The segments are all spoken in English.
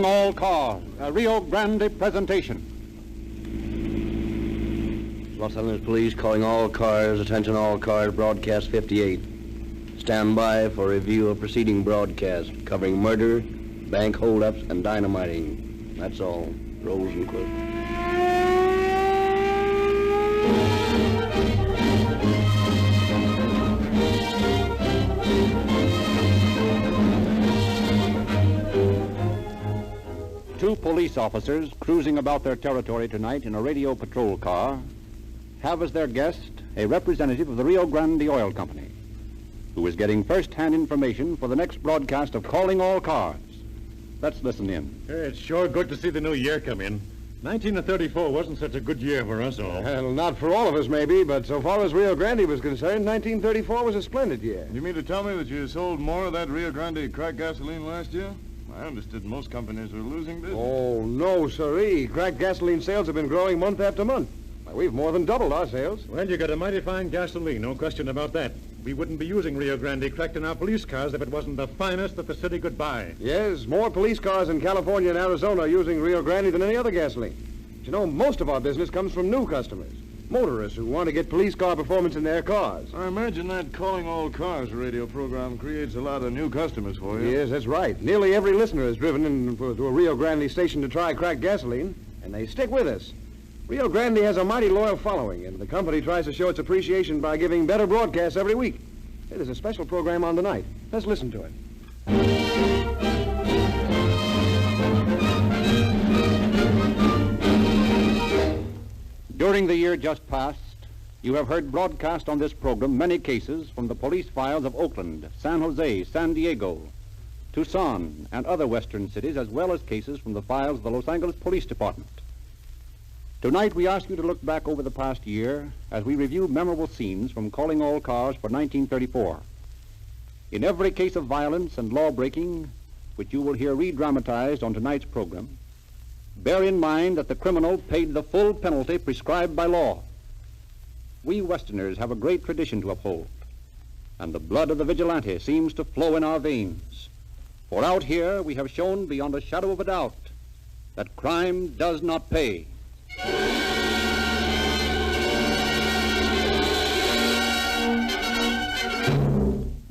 Calling All Cars, a Rio Grande presentation. Los Angeles Police calling all cars, attention all cars, broadcast 58. Stand by for review of preceding broadcast covering murder, bank holdups, and dynamiting. That's all. Rosenquist. Two police officers cruising about their territory tonight in a radio patrol car have as their guest a representative of the Rio Grande Oil Company, who is getting first-hand information for the next broadcast of Calling All Cars. Let's listen in. It's sure good to see the new year come in. 1934 wasn't such a good year for us all. Well, not for all of us, maybe, but so far as Rio Grande was concerned, 1934 was a splendid year. You mean to tell me that you sold more of that Rio Grande cracked gasoline last year? I understood most companies were losing business. Oh, no, sirree. Cracked gasoline sales have been growing month after month. Why, we've more than doubled our sales. Well, you got a mighty fine gasoline, no question about that. We wouldn't be using Rio Grande cracked in our police cars if it wasn't the finest that the city could buy. Yes, more police cars in California and Arizona are using Rio Grande than any other gasoline. But you know, most of our business comes from new customers. Motorists who want to get police car performance in their cars. I imagine that Calling All Cars radio program creates a lot of new customers for you. Yes, that's right. Nearly every listener is driven to a Rio Grande station to try cracked gasoline, and they stick with us. Rio Grande has a mighty loyal following, and the company tries to show its appreciation by giving better broadcasts every week. Hey, there's a special program on tonight. Let's listen to it. During the year just past, you have heard broadcast on this program many cases from the police files of Oakland, San Jose, San Diego, Tucson, and other western cities, as well as cases from the files of the Los Angeles Police Department. Tonight, we ask you to look back over the past year as we review memorable scenes from Calling All Cars for 1934. In every case of violence and law-breaking, which you will hear re-dramatized on tonight's program, bear in mind that the criminal paid the full penalty prescribed by law. We Westerners have a great tradition to uphold, and the blood of the vigilante seems to flow in our veins. For out here, we have shown beyond a shadow of a doubt that crime does not pay.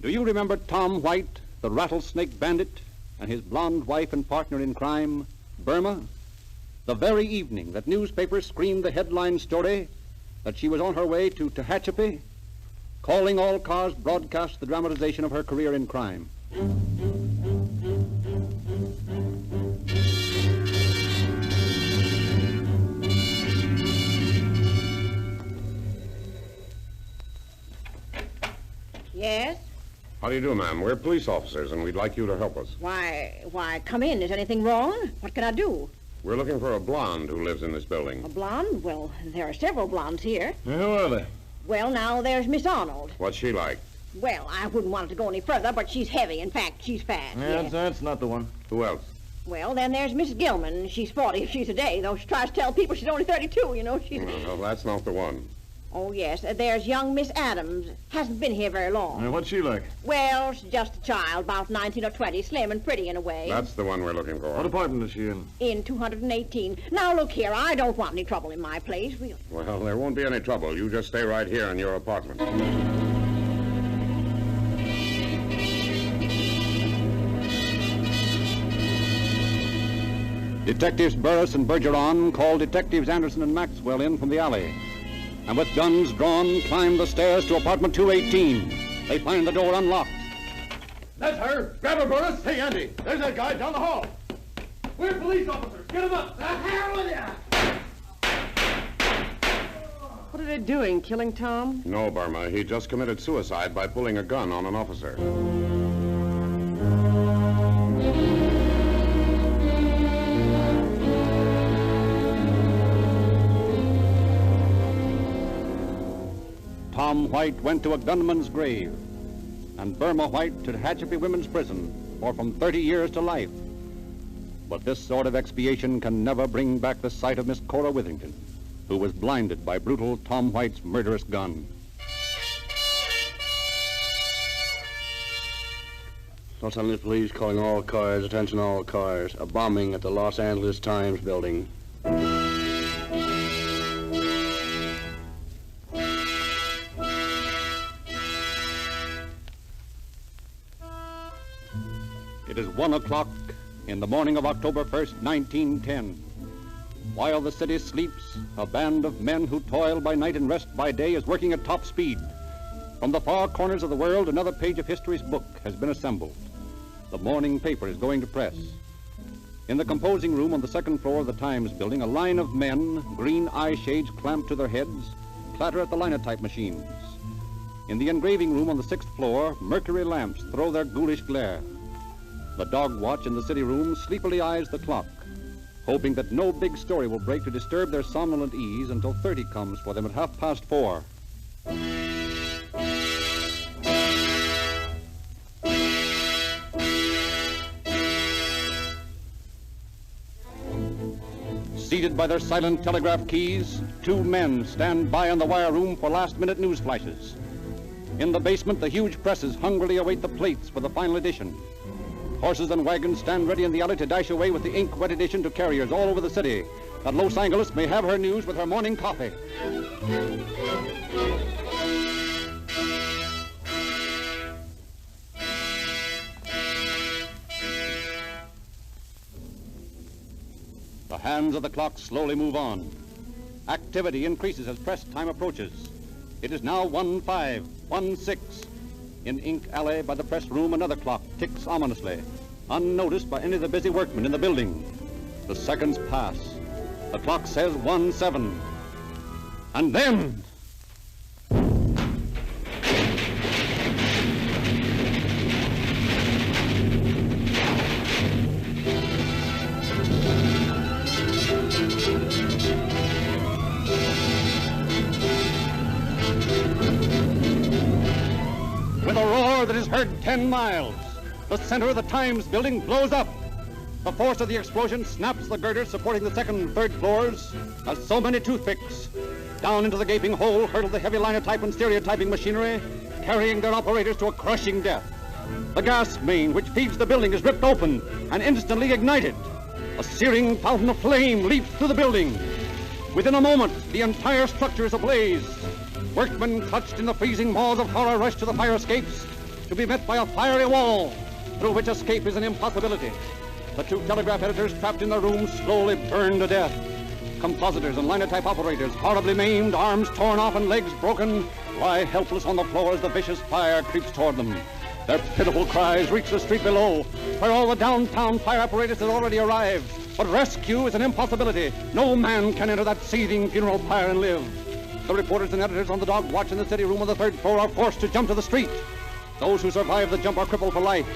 Do you remember Tom White, the rattlesnake bandit, and his blonde wife and partner in crime, Burma? The very evening that newspapers screamed the headline story that she was on her way to Tehachapi, Calling All Cars broadcast the dramatization of her career in crime. Yes? How do you do, ma'am? We're police officers, and we'd like you to help us. Why, come in. Is anything wrong? What can I do? We're looking for a blonde who lives in this building. A blonde? Well, there are several blondes here. Who are they? Well, now, there's Miss Arnold. What's she like? Well, I wouldn't want it to go any further, but she's heavy. In fact, she's fat. Yeah, that's not the one. Who else? Well, then there's Miss Gilman. She's 40 if she's a day, though she tries to tell people she's only 32, you know. She's... Well, that's not the one. Oh, yes. There's young Miss Adams. Hasn't been here very long. What's she like? Well, she's just a child, about 19 or 20, slim and pretty in a way. That's the one we're looking for. What apartment is she in? In 218. Now, look here, I don't want any trouble in my place, really. Well, there won't be any trouble. You just stay right here in your apartment. Detectives Burris and Bergeron called Detectives Anderson and Maxwell in from the alley, and with guns drawn, climbed the stairs to apartment 218. They find the door unlocked. That's her. Grab her, Burris. Hey, Andy, there's that guy down the hall. We're police officers. Get him up. The hell with you! What are they doing, killing Tom? No, Burma. He just committed suicide by pulling a gun on an officer. Tom White went to a gunman's grave, and Burma White to Tehachapi Women's Prison for from 30 years to life. But this sort of expiation can never bring back the sight of Miss Cora Withington, who was blinded by brutal Tom White's murderous gun. Los Angeles Police calling all cars, attention all cars. A bombing at the Los Angeles Times building. It is 1 o'clock in the morning of October 1st, 1910. While the city sleeps, a band of men who toil by night and rest by day is working at top speed. From the far corners of the world, another page of history's book has been assembled. The morning paper is going to press. In the composing room on the second floor of the Times building, a line of men, green eye shades clamped to their heads, clatter at the linotype machines. In the engraving room on the sixth floor, mercury lamps throw their ghoulish glare. The dog watch in the city room sleepily eyes the clock, hoping that no big story will break to disturb their somnolent ease until 30 comes for them at 4:30. Seated by their silent telegraph keys, two men stand by in the wire room for last-minute news flashes. In the basement, the huge presses hungrily await the plates for the final edition. Horses and wagons stand ready in the alley to dash away with the ink-wet edition to carriers all over the city, that Los Angeles may have her news with her morning coffee. The hands of the clock slowly move on. Activity increases as press time approaches. It is now 1:05, 1:06. In Ink Alley by the press room, another clock ticks ominously, unnoticed by any of the busy workmen in the building. The seconds pass. The clock says 1:07. And then... with a roar that is heard 10 miles, the center of the Times building blows up. The force of the explosion snaps the girders supporting the second and third floors as so many toothpicks. Down into the gaping hole hurtle the heavy linotype and stereotyping machinery, carrying their operators to a crushing death. The gas main which feeds the building is ripped open and instantly ignited. A searing fountain of flame leaps through the building. Within a moment, the entire structure is ablaze. Workmen clutched in the freezing maws of horror rush to the fire escapes to be met by a fiery wall through which escape is an impossibility. The two telegraph editors trapped in their rooms slowly burn to death. Compositors and linotype operators, horribly maimed, arms torn off and legs broken, lie helpless on the floor as the vicious fire creeps toward them. Their pitiful cries reach the street below, where all the downtown fire apparatus has already arrived. But rescue is an impossibility. No man can enter that seething funeral pyre and live. The reporters and editors on the dog watch in the city room on the third floor are forced to jump to the street. Those who survive the jump are crippled for life.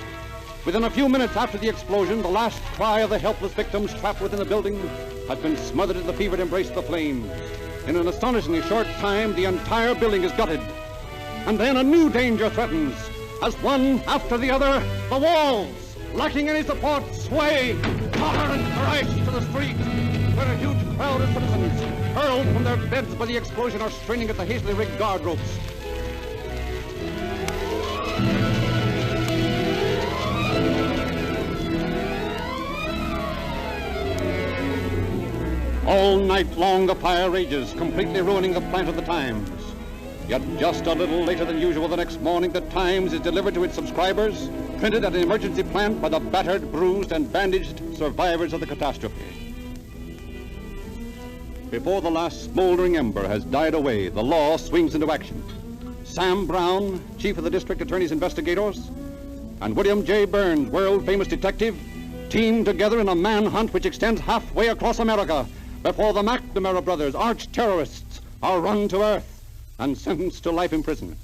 Within a few minutes after the explosion, the last cry of the helpless victims trapped within the building has been smothered in the fevered embrace of the flames. In an astonishingly short time, the entire building is gutted. And then a new danger threatens. As one after the other, the walls, lacking any support, sway, totter and crash to the street, where a huge crowd of citizens, hurled from their beds by the explosion, are straining at the hastily rigged guard ropes. All night long the fire rages, completely ruining the plant of the Times. Yet just a little later than usual the next morning, the Times is delivered to its subscribers, printed at an emergency plant by the battered, bruised, and bandaged survivors of the catastrophe. Before the last smoldering ember has died away, the law swings into action. Sam Brown, chief of the district attorney's investigators, and William J. Burns, world-famous detective, team together in a manhunt which extends halfway across America before the McNamara brothers, arch-terrorists, are run to earth and sentenced to life imprisonment.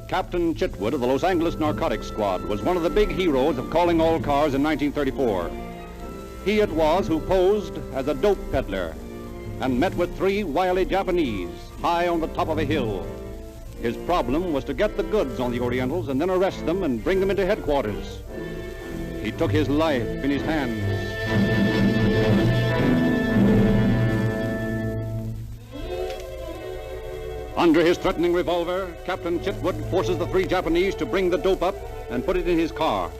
Captain Chitwood of the Los Angeles Narcotics Squad was one of the big heroes of Calling All Cars in 1934. He it was who posed as a dope peddler and met with 3 wily Japanese high on the top of a hill. His problem was to get the goods on the Orientals and then arrest them and bring them into headquarters. He took his life in his hands. Under his threatening revolver, Captain Chitwood forces the 3 Japanese to bring the dope up and put it in his car.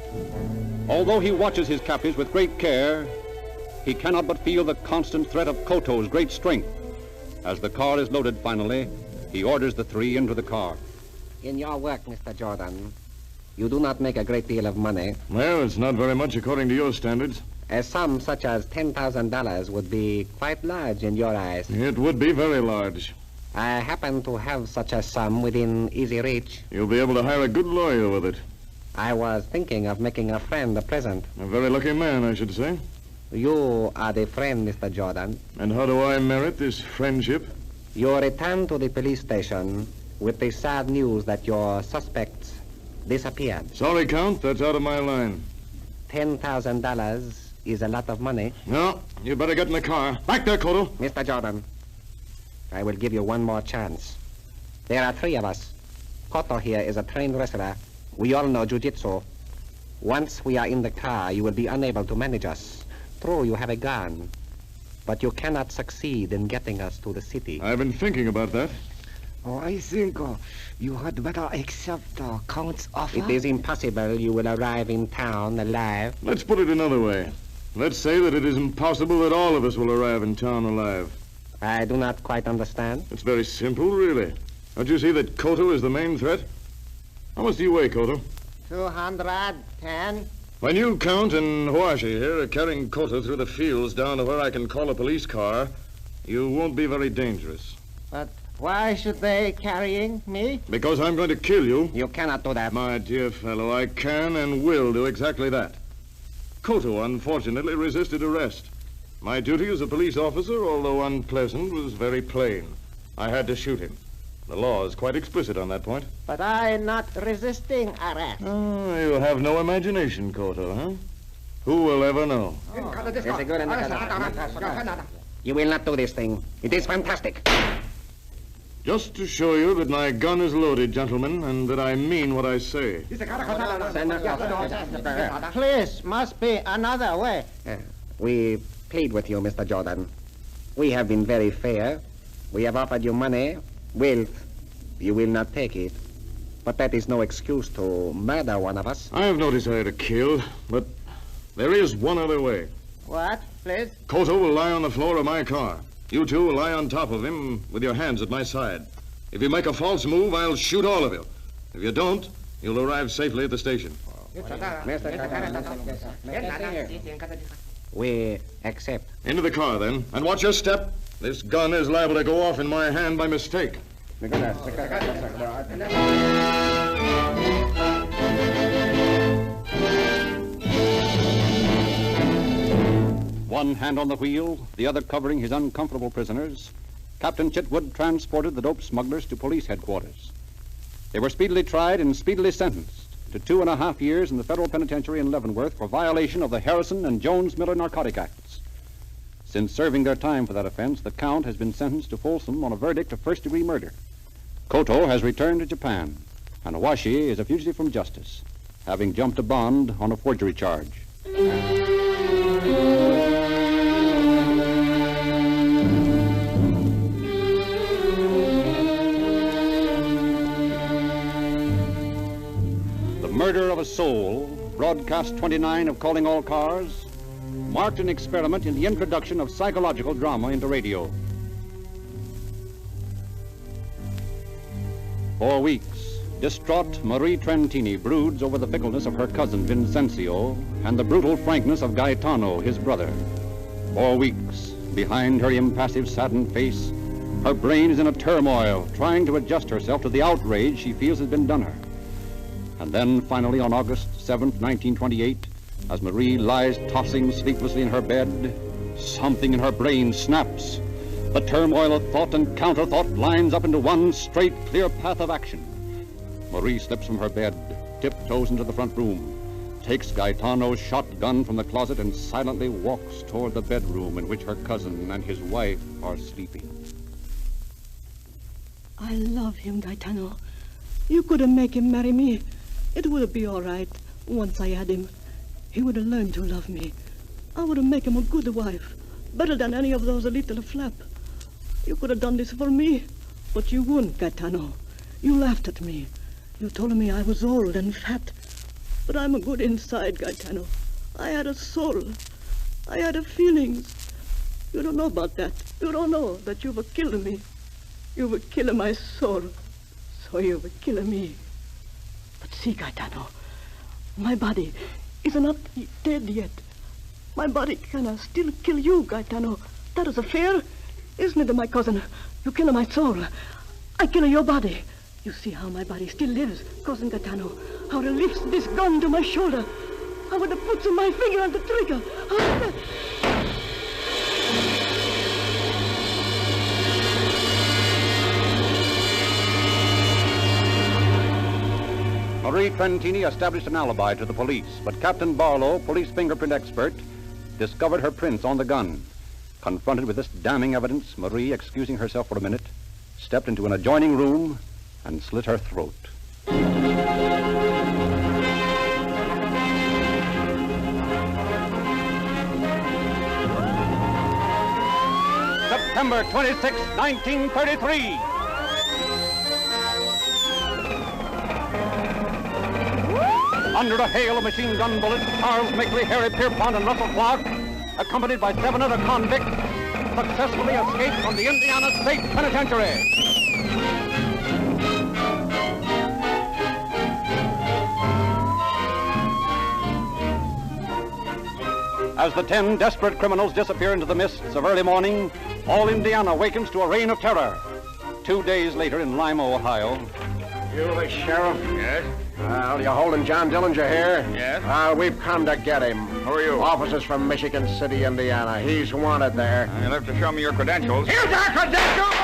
Although he watches his captives with great care, he cannot but feel the constant threat of Koto's great strength. As the car is loaded finally, he orders the 3 into the car. In your work, Mr. Jordan, you do not make a great deal of money. Well, it's not very much according to your standards. A sum such as $10,000 would be quite large in your eyes. It would be very large. I happen to have such a sum within easy reach. You'll be able to hire a good lawyer with it. I was thinking of making a friend a present. A very lucky man, I should say. You are the friend, Mr. Jordan. And how do I merit this friendship? You return to the police station with the sad news that your suspects disappeared. Sorry, Count, that's out of my line. $10,000 is a lot of money. No, you better get in the car. Back there, Koto. Mr. Jordan, I will give you one more chance. There are 3 of us. Koto here is a trained wrestler. We all know jiu-jitsu. Once we are in the car, you will be unable to manage us. True, you have a gun, but you cannot succeed in getting us to the city. I've been thinking about that. Oh, I think you had better accept Count's offer. It is impossible you will arrive in town alive. Let's put it another way. Let's say that it is impossible that all of us will arrive in town alive. I do not quite understand. It's very simple, really. Don't you see that Koto is the main threat? How much do you weigh, Koto? 210. When you, Count, and Huashi here are carrying Koto through the fields down to where I can call a police car, you won't be very dangerous. But why should they carrying me? Because I'm going to kill you. You cannot do that. My dear fellow, I can and will do exactly that. Koto, unfortunately, resisted arrest. My duty as a police officer, although unpleasant, was very plain. I had to shoot him. The law is quite explicit on that point. But I'm not resisting arrest. Oh, you have no imagination, Koto, huh? Who will ever know? You will not do this thing. It is fantastic. Just to show you that my gun is loaded, gentlemen, and that I mean what I say. Please, must be another way. We plead with you, Mr. Jordan. We have been very fair. We have offered you money, wealth. You will not take it. But that is no excuse to murder one of us. I have no desire to kill, but there is one other way. What, please? Koto will lie on the floor of my car. You 2 will lie on top of him with your hands at my side. If you make a false move, I'll shoot all of you. If you don't, you'll arrive safely at the station. We accept. Into the car, then, and watch your step. This gun is liable to go off in my hand by mistake. One hand on the wheel, the other covering his uncomfortable prisoners, Captain Chitwood transported the dope smugglers to police headquarters. They were speedily tried and speedily sentenced to 2.5 years in the federal penitentiary in Leavenworth for violation of the Harrison and Jones-Miller Narcotic Acts. Since serving their time for that offense, the Count has been sentenced to Folsom on a verdict of first-degree murder. Koto has returned to Japan, and Washi is a fugitive from justice, having jumped a bond on a forgery charge. The Murder of a Soul, broadcast 29 of Calling All Cars, marked an experiment in the introduction of psychological drama into radio. For weeks, distraught Marie Trentini broods over the fickleness of her cousin Vincencio and the brutal frankness of Gaetano, his brother. For weeks, behind her impassive, saddened face, her brain is in a turmoil, trying to adjust herself to the outrage she feels has been done her. And then, finally, on August 7th, 1928, as Marie lies tossing sleeplessly in her bed, something in her brain snaps. The turmoil of thought and counter-thought lines up into one straight, clear path of action. Marie slips from her bed, tiptoes into the front room, takes Gaetano's shotgun from the closet, and silently walks toward the bedroom in which her cousin and his wife are sleeping. I love him, Gaetano. You couldn't make him marry me. It would be all right once I had him. he would have learned to love me. I would have made him a good wife, better than any of those little flap. You could have done this for me, but you wouldn't, Gaetano. You laughed at me. You told me I was old and fat. But I'm a good inside, Gaetano. I had a soul. I had a feelings. You don't know about that. You don't know that you were killing me. You were killing my soul. So you were killing me. But see, Gaetano, my body is not dead yet. My body can still kill you, Gaetano. That is fair, isn't it, my cousin? You kill my soul. I kill your body. You see how my body still lives, cousin Gaetano. How it lifts this gun to my shoulder. How it puts my finger on the trigger. Marie Trentini established an alibi to the police, but Captain Barlow, police fingerprint expert, discovered her prints on the gun. Confronted with this damning evidence, Marie, excusing herself for a minute, stepped into an adjoining room and slit her throat. September 26, 1933. Under a hail of machine gun bullets, Charles Mickley, Harry Pierpont, and Russell Clark, accompanied by 7 other convicts, successfully escaped from the Indiana State Penitentiary. As the 10 desperate criminals disappear into the mists of early morning, all Indiana wakens to a reign of terror. 2 days later in Lima, Ohio. You the sheriff? Yes? Well, you holding John Dillinger here? Yes. We've come to get him. Who are you? Officers from Michigan City, Indiana. He's wanted there. You'll have to show me your credentials. Here's our credentials!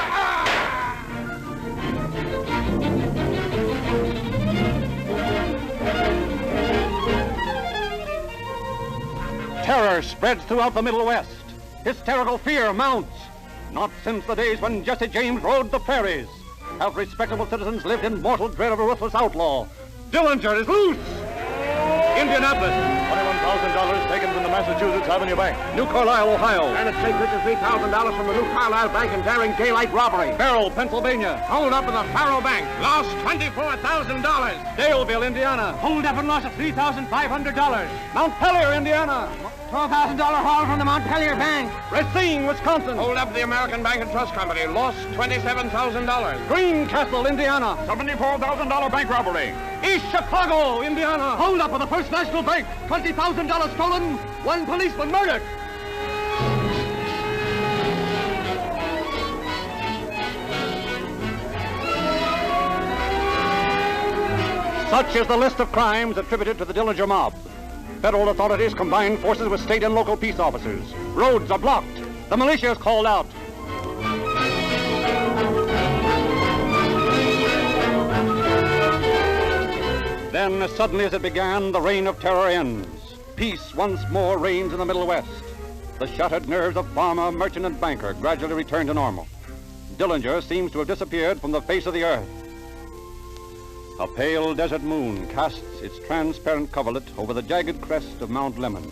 Terror spreads throughout the Middle West. Hysterical fear mounts. Not since the days when Jesse James rode the prairies have respectable citizens lived in mortal dread of a ruthless outlaw. Dillinger is loose! Indianapolis. $21,000 taken from the Massachusetts Avenue Bank. New Carlisle, Ohio. And it's taken $53,000 from the New Carlisle Bank in daring daylight robbery. Farrell, Pennsylvania. Hold up in the Farrell Bank. Lost $24,000. Daleville, Indiana. Hold up and lost $3,500. Montpelier, Indiana. $12,000 haul from the Montpelier Bank. Racine, Wisconsin. Hold up the American Bank and Trust Company. Lost $27,000. Greencastle, Indiana. $74,000 bank robbery. East Chicago, Indiana. Hold up with the First National Bank. $20,000 stolen. 1 policeman murdered. Such is the list of crimes attributed to the Dillinger mob. Federal authorities combine forces with state and local peace officers. Roads are blocked. The militia is called out. Then, as suddenly as it began, the reign of terror ends. Peace once more reigns in the Middle West. The shattered nerves of farmer, merchant, and banker gradually return to normal. Dillinger seems to have disappeared from the face of the earth. A pale desert moon casts its transparent coverlet over the jagged crest of Mount Lemmon.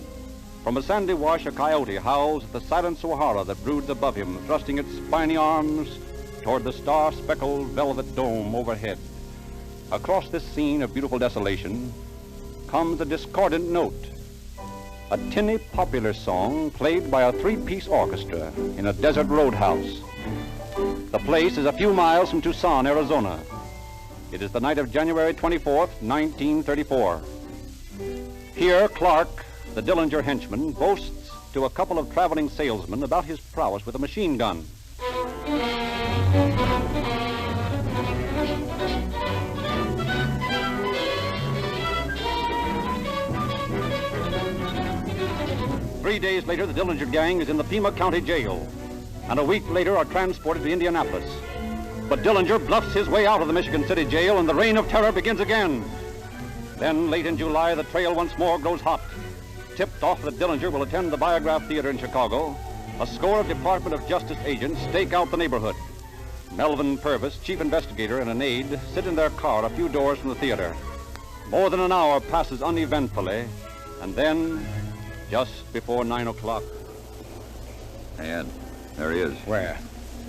From a sandy wash, a coyote howls at the silent Sahara that broods above him, thrusting its spiny arms toward the star-speckled velvet dome overhead. Across this scene of beautiful desolation comes a discordant note, a tinny popular song played by a 3-piece orchestra in a desert roadhouse. The place is a few miles from Tucson, Arizona. It is the night of January 24th, 1934. Here, Clark, the Dillinger henchman, boasts to a couple of traveling salesmen about his prowess with a machine gun. Three days later, the Dillinger gang is in the Pima County Jail, and a week later are transported to Indianapolis. But Dillinger bluffs his way out of the Michigan City jail, and the reign of terror begins again. Then, late in July, the trail once more grows hot. Tipped off that Dillinger will attend the Biograph Theater in Chicago, a score of Department of Justice agents stake out the neighborhood. Melvin Purvis, chief investigator, and an aide sit in their car a few doors from the theater. More than an hour passes uneventfully And then, just before 9 o'clock... Hey, Ed. There he is. Where?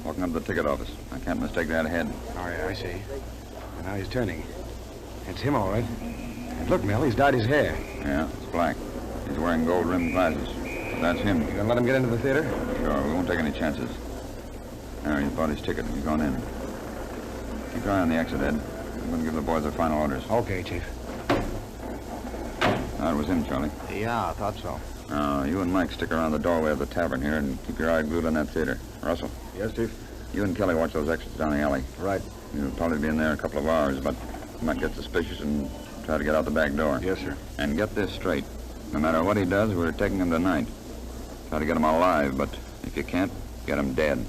Walking up to the ticket office. I can't mistake that head. Oh, yeah, I see. And now he's turning. It's him, all right. And look, Mel, he's dyed his hair. Yeah, it's black. He's wearing gold-rimmed glasses. So that's him. You gonna let him get into the theater? Sure, we won't take any chances. There, he's bought his ticket. He's gone in. Keep your eye on the exit, Ed. I'm going to give the boys their final orders. Okay, Chief. That was him, Charlie. Yeah, I thought so. You and Mike stick around the doorway of the tavern here and keep your eye glued on that theater. Russell? Yes, Chief? You and Kelly watch those exits down the alley. Right. You'll probably be in there a couple of hours, but you might get suspicious and try to get out the back door. Yes, sir. And get this straight. No matter what he does, we're taking him tonight. Try to get him alive, but if you can't, get him dead.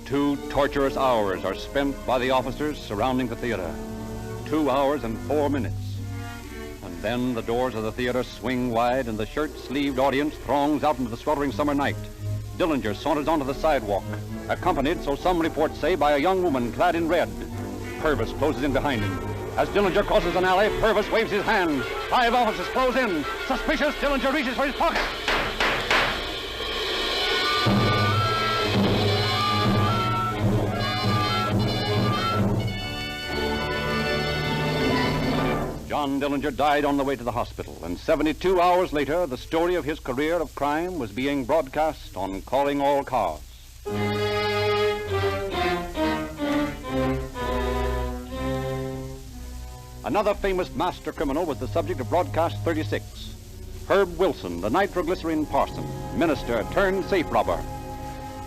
Two torturous hours are spent by the officers surrounding the theater. 2 hours and 4 minutes. And then the doors of the theater swing wide and the shirt-sleeved audience throngs out into the sweltering summer night. Dillinger saunters onto the sidewalk, accompanied, so some reports say, by a young woman clad in red. Purvis closes in behind him. As Dillinger crosses an alley, Purvis waves his hand. 5 officers close in. Suspicious, Dillinger reaches for his pocket. John Dillinger died on the way to the hospital, and 72 hours later, the story of his career of crime was being broadcast on Calling All Cars. Another famous master criminal was the subject of broadcast 36. Herb Wilson, the nitroglycerine parson, minister turned safe robber.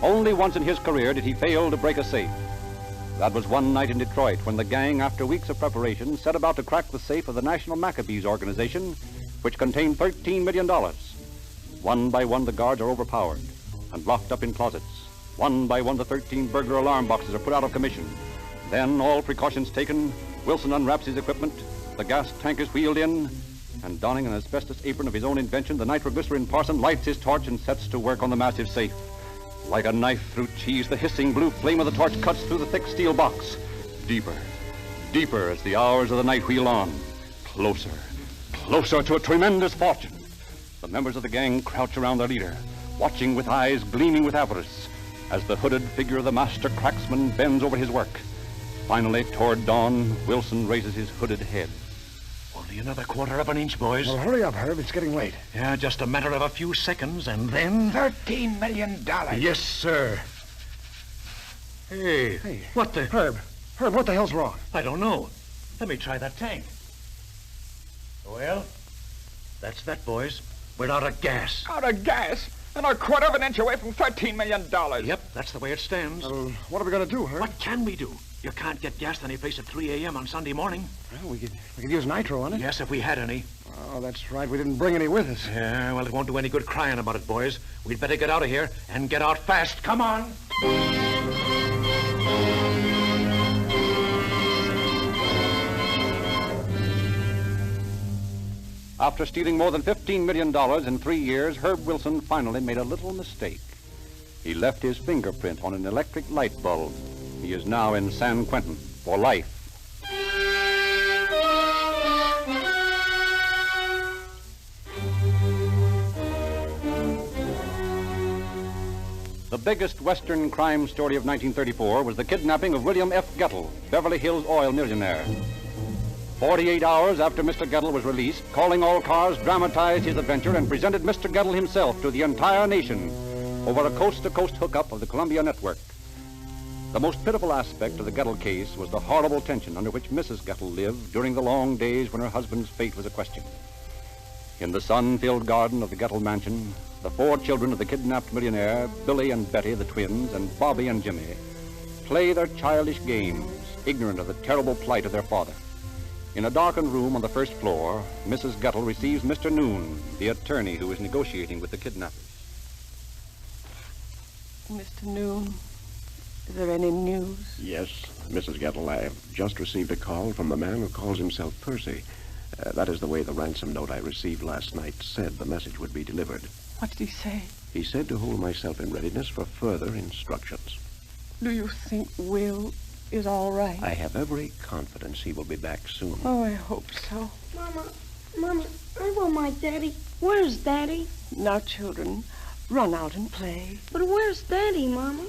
Only once in his career did he fail to break a safe. That was one night in Detroit when the gang, after weeks of preparation, set about to crack the safe of the National Maccabees organization, which contained $13 million. One by one, the guards are overpowered and locked up in closets. One by one, the 13 burglar alarm boxes are put out of commission. Then, all precautions taken, Wilson unwraps his equipment, the gas tank is wheeled in, and donning an asbestos apron of his own invention, the nitroglycerine parson lights his torch and sets to work on the massive safe. Like a knife through cheese, the hissing blue flame of the torch cuts through the thick steel box. Deeper, deeper as the hours of the night wheel on. Closer, closer to a tremendous fortune. The members of the gang crouch around their leader, watching with eyes gleaming with avarice, as the hooded figure of the master cracksman bends over his work. Finally, toward dawn, Wilson raises his hooded head. Only another quarter of an inch, boys. Well, hurry up, Herb. It's getting late. Yeah, just a matter of a few seconds, and then... $13 million. Yes, sir. Hey, what the... Herb, what the hell's wrong? I don't know. Let me try that tank. Well, that's that, boys. We're out of gas. Out of gas? And a quarter of an inch away from $13 million. Yep, that's the way it stands. What are we going to do, Herb? What can we do? You can't get gas any place at 3 a.m. on Sunday morning. Well, we could use nitro on it. Yes, if we had any. Oh, that's right. We didn't bring any with us. Yeah, well, it won't do any good crying about it, boys. We'd better get out of here and get out fast. Come on. After stealing more than $15 million in 3 years, Herb Wilson finally made a little mistake. He left his fingerprint on an electric light bulb. He is now in San Quentin for life. The biggest Western crime story of 1934 was the kidnapping of William F. Gettle, Beverly Hills oil millionaire. 48 hours after Mr. Gettle was released, Calling All Cars dramatized his adventure and presented Mr. Gettle himself to the entire nation over a coast-to-coast hookup of the Columbia Network. The most pitiful aspect of the Gettle case was the horrible tension under which Mrs. Gettle lived during the long days when her husband's fate was a question. In the sun-filled garden of the Gettle mansion, the 4 children of the kidnapped millionaire, Billy and Betty, the twins, and Bobby and Jimmy, play their childish games, ignorant of the terrible plight of their father. In a darkened room on the first floor, Mrs. Gettle receives Mr. Noon, the attorney who is negotiating with the kidnappers. Mr. Noon, is there any news? Yes, Mrs. Gettle. I have just received a call from the man who calls himself Percy. That is the way the ransom note I received last night said the message would be delivered. What did he say? He said to hold myself in readiness for further instructions. Do you think Will is all right? I have every confidence he will be back soon. Oh, I hope so. Mama, I want my daddy. Where's Daddy? Now, children, run out and play. But where's Daddy, Mama?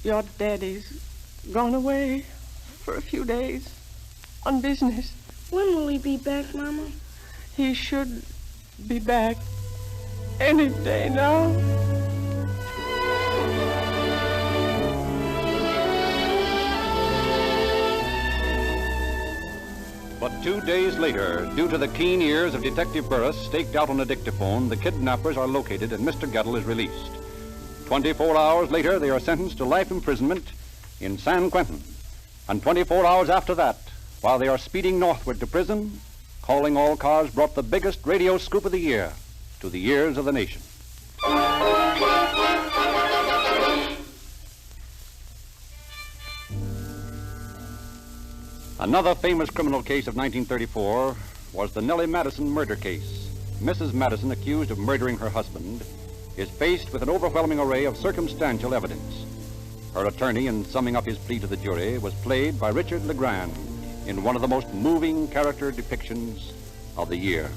Your daddy's gone away for a few days on business. When will he be back, Mama? He should be back any day now. But 2 days later, due to the keen ears of Detective Burris staked out on a dictaphone, the kidnappers are located and Mr. Gettle is released. 24 hours later, they are sentenced to life imprisonment in San Quentin. And 24 hours after that, while they are speeding northward to prison, Calling All Cars brought the biggest radio scoop of the year to the ears of the nation. Another famous criminal case of 1934 was the Nellie Madison murder case. Mrs. Madison, accused of murdering her husband, is faced with an overwhelming array of circumstantial evidence. Her attorney, in summing up his plea to the jury, was played by Richard LeGrand in one of the most moving character depictions of the year.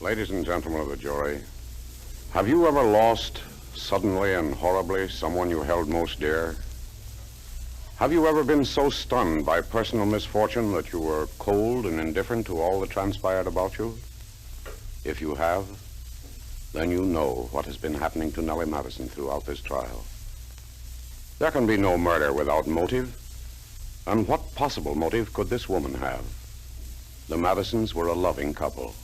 Ladies and gentlemen of the jury, have you ever lost suddenly and horribly someone you held most dear? Have you ever been so stunned by personal misfortune that you were cold and indifferent to all that transpired about you? If you have, then you know what has been happening to Nellie Madison throughout this trial. There can be no murder without motive. And what possible motive could this woman have? The Madisons were a loving couple.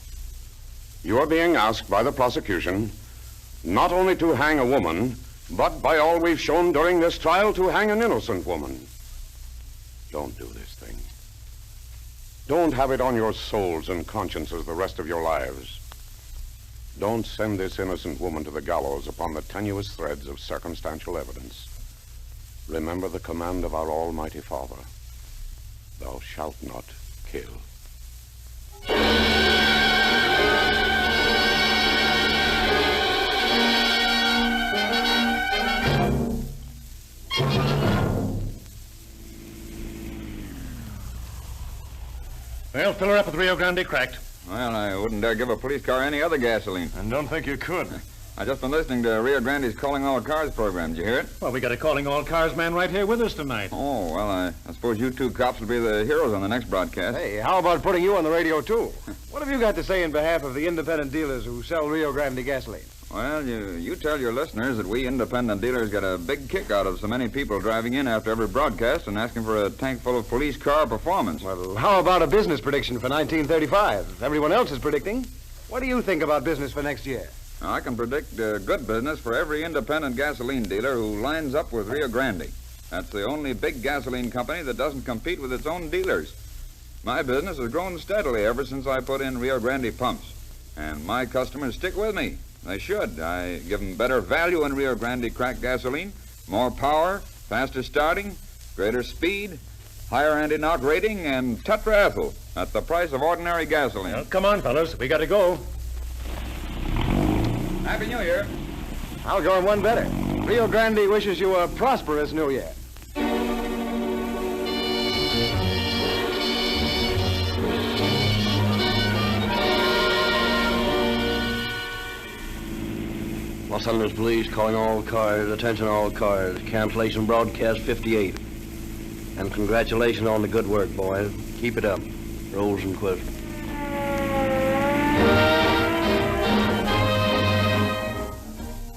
You are being asked by the prosecution not only to hang a woman, but by all we've shown during this trial, to hang an innocent woman. Don't do this thing. Don't have it on your souls and consciences the rest of your lives. Don't send this innocent woman to the gallows upon the tenuous threads of circumstantial evidence. Remember the command of our Almighty Father. Thou shalt not kill. Well, fill her up with Rio Grande cracked. Well, I wouldn't dare give a police car any other gasoline. And don't think you could. I just been listening to Rio Grande's Calling All Cars program. Did you hear it? Well, we got a Calling All Cars man right here with us tonight. Oh, well, I suppose you two cops will be the heroes on the next broadcast. Hey, how about putting you on the radio, too? What have you got to say in behalf of the independent dealers who sell Rio Grande gasoline? Well, you tell your listeners that we independent dealers get a big kick out of so many people driving in after every broadcast and asking for a tank full of police car performance. Well, how about a business prediction for 1935? Everyone else is predicting. What do you think about business for next year? Now, I can predict good business for every independent gasoline dealer who lines up with Rio Grande. That's the only big gasoline company that doesn't compete with its own dealers. My business has grown steadily ever since I put in Rio Grande pumps. And my customers stick with me. They should. I give them better value in Rio Grande cracked gasoline, more power, faster starting, greater speed, higher anti-knock rating, and tetraethyl at the price of ordinary gasoline. Well, come on, fellas. We got to go. Happy New Year. I'll go in one better. Rio Grande wishes you a prosperous New Year. Los Angeles Police calling all cars, attention all cars, cancellation broadcast 58. And congratulations on the good work, boys. Keep it up. Rosenquist.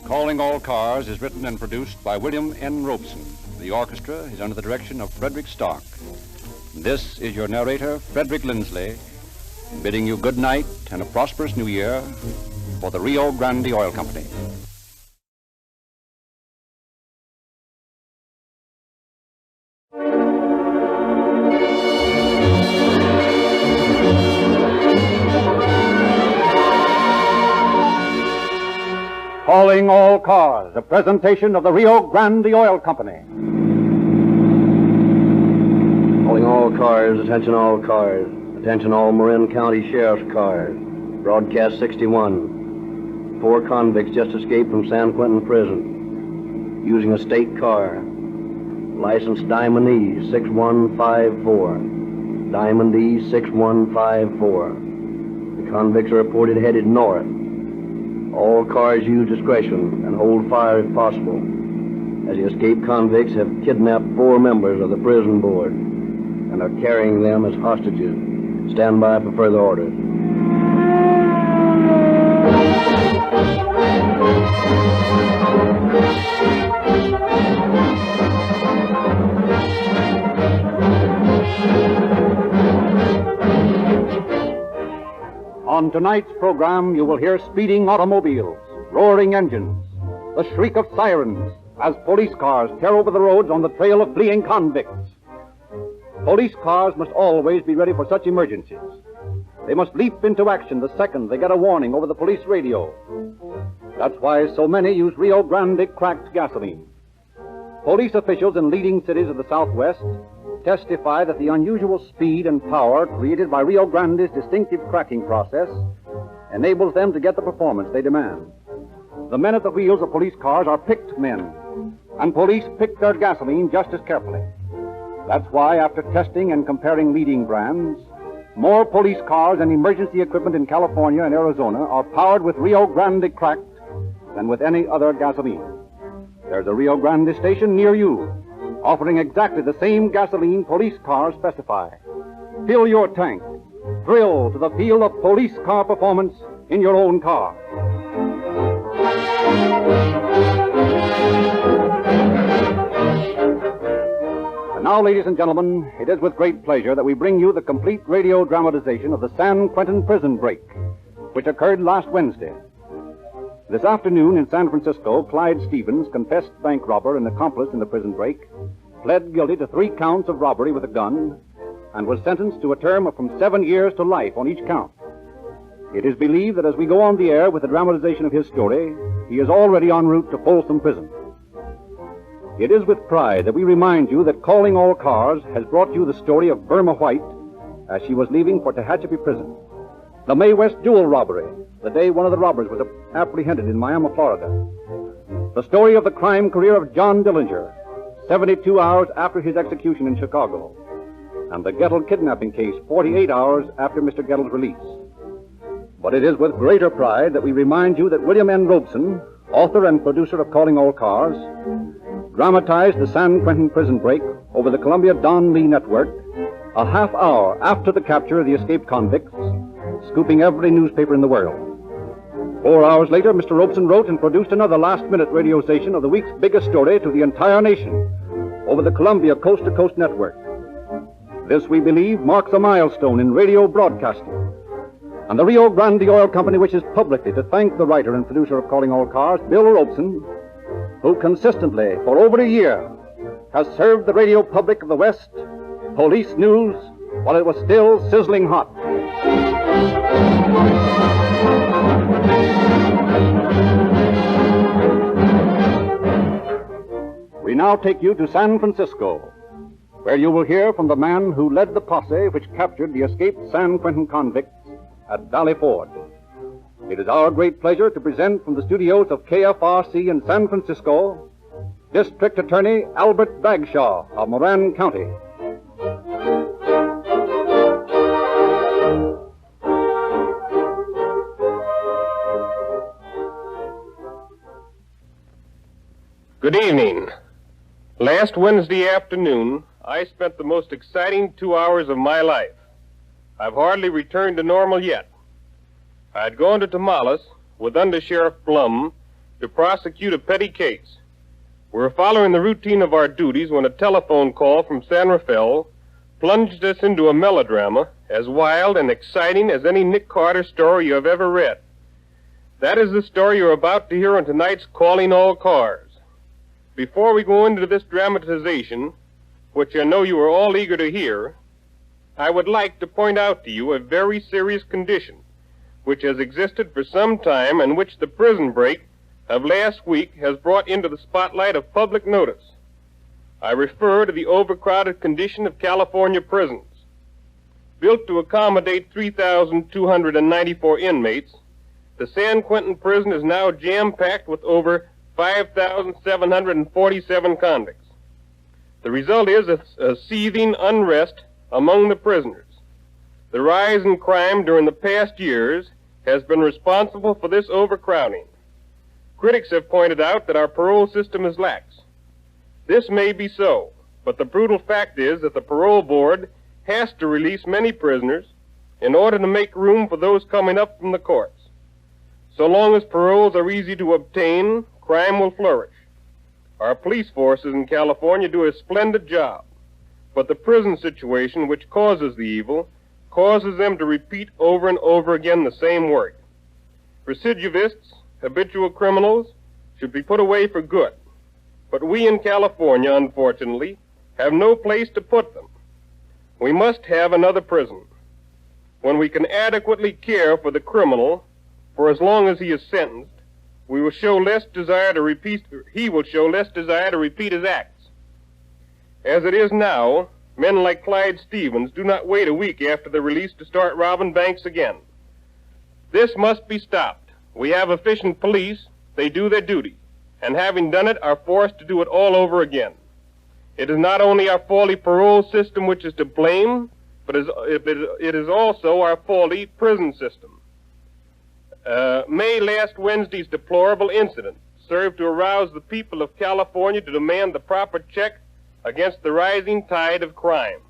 Calling All Cars is written and produced by William N. Robeson. The orchestra is under the direction of Frederick Stark. This is your narrator, Frederick Lindsley, bidding you good night and a prosperous new year for the Rio Grande Oil Company. Calling All Cars, a presentation of the Rio Grande Oil Company. Calling all cars, attention all cars, attention all Marin County Sheriff's cars. Broadcast 61. 4 convicts just escaped from San Quentin prison using a state car. License Diamond E 6154. Diamond E 6154. The convicts are reported headed north. All cars use discretion and hold fire if possible, as the escaped convicts have kidnapped 4 members of the prison board and are carrying them as hostages. Stand by for further orders. On tonight's program, you will hear speeding automobiles, roaring engines, the shriek of sirens as police cars tear over the roads on the trail of fleeing convicts. Police cars must always be ready for such emergencies. They must leap into action the second they get a warning over the police radio. That's why so many use Rio Grande cracked gasoline. Police officials in leading cities of the Southwest testify that the unusual speed and power created by Rio Grande's distinctive cracking process enables them to get the performance they demand. The men at the wheels of police cars are picked men, and police pick their gasoline just as carefully. That's why, after testing and comparing leading brands, more police cars and emergency equipment in California and Arizona are powered with Rio Grande cracked than with any other gasoline. There's a Rio Grande station near you, offering exactly the same gasoline police cars specify. Fill your tank. Thrill to the feel of police car performance in your own car. And now, ladies and gentlemen, it is with great pleasure that we bring you the complete radio dramatization of the San Quentin prison break, which occurred last Wednesday. This afternoon in San Francisco, Clyde Stevens, confessed bank robber and accomplice in the prison break, pled guilty to 3 counts of robbery with a gun and was sentenced to a term of from 7 years to life on each count. It is believed that as we go on the air with the dramatization of his story, he is already en route to Folsom Prison. It is with pride that we remind you that Calling All Cars has brought you the story of Burma White as she was leaving for Tehachapi Prison. The Mae West jewel robbery, the day one of the robbers was apprehended in Miami, Florida. The story of the crime career of John Dillinger, 72 hours after his execution in Chicago. And the Gettle kidnapping case, 48 hours after Mr. Gettle's release. But it is with greater pride that we remind you that William N. Robeson, author and producer of Calling All Cars, dramatized the San Quentin prison break over the Columbia Don Lee Network a half hour after the capture of the escaped convicts, scooping every newspaper in the world. 4 hours later, Mr. Robeson wrote and produced another last-minute radio station of the week's biggest story to the entire nation over the Columbia Coast to Coast Network. This, we believe, marks a milestone in radio broadcasting. And the Rio Grande Oil Company wishes publicly to thank the writer and producer of Calling All Cars, Bill Robeson, who consistently, for over a year, has served the radio public of the West police news while it was still sizzling hot. We now take you to San Francisco, where you will hear from the man who led the posse which captured the escaped San Quentin convicts at Valley Ford. It is our great pleasure to present from the studios of KFRC in San Francisco, District Attorney Albert Bagshaw of Moran County. Good evening. Last Wednesday afternoon, I spent the most exciting 2 hours of my life. I've hardly returned to normal yet. I had gone to Tamales with Under Sheriff Blum to prosecute a petty case. We were following the routine of our duties when a telephone call from San Rafael plunged us into a melodrama as wild and exciting as any Nick Carter story you have ever read. That is the story you're about to hear on tonight's Calling All Cars. Before we go into this dramatization, which I know you are all eager to hear, I would like to point out to you a very serious condition which has existed for some time and which the prison break of last week has brought into the spotlight of public notice. I refer to the overcrowded condition of California prisons. Built to accommodate 3,294 inmates, the San Quentin prison is now jam-packed with over 5,747 convicts. The result is a seething unrest among the prisoners. The rise in crime during the past years has been responsible for this overcrowding. Critics have pointed out that our parole system is lax. This may be so, but the brutal fact is that the parole board has to release many prisoners in order to make room for those coming up from the courts. So long as paroles are easy to obtain, crime will flourish. Our police forces in California do a splendid job, but the prison situation which causes the evil causes them to repeat over and over again the same work. Recidivists, habitual criminals, should be put away for good, but we in California, unfortunately, have no place to put them. We must have another prison. When we can adequately care for the criminal for as long as he is sentenced, he will show less desire to repeat his acts. As it is now, men like Clyde Stevens do not wait a week after they're released to start robbing banks again. This must be stopped. We have efficient police. They do their duty, and having done it, are forced to do it all over again. It is not only our faulty parole system which is to blame, but it is also our faulty prison system. May last Wednesday's deplorable incident served to arouse the people of California to demand the proper check against the rising tide of crime.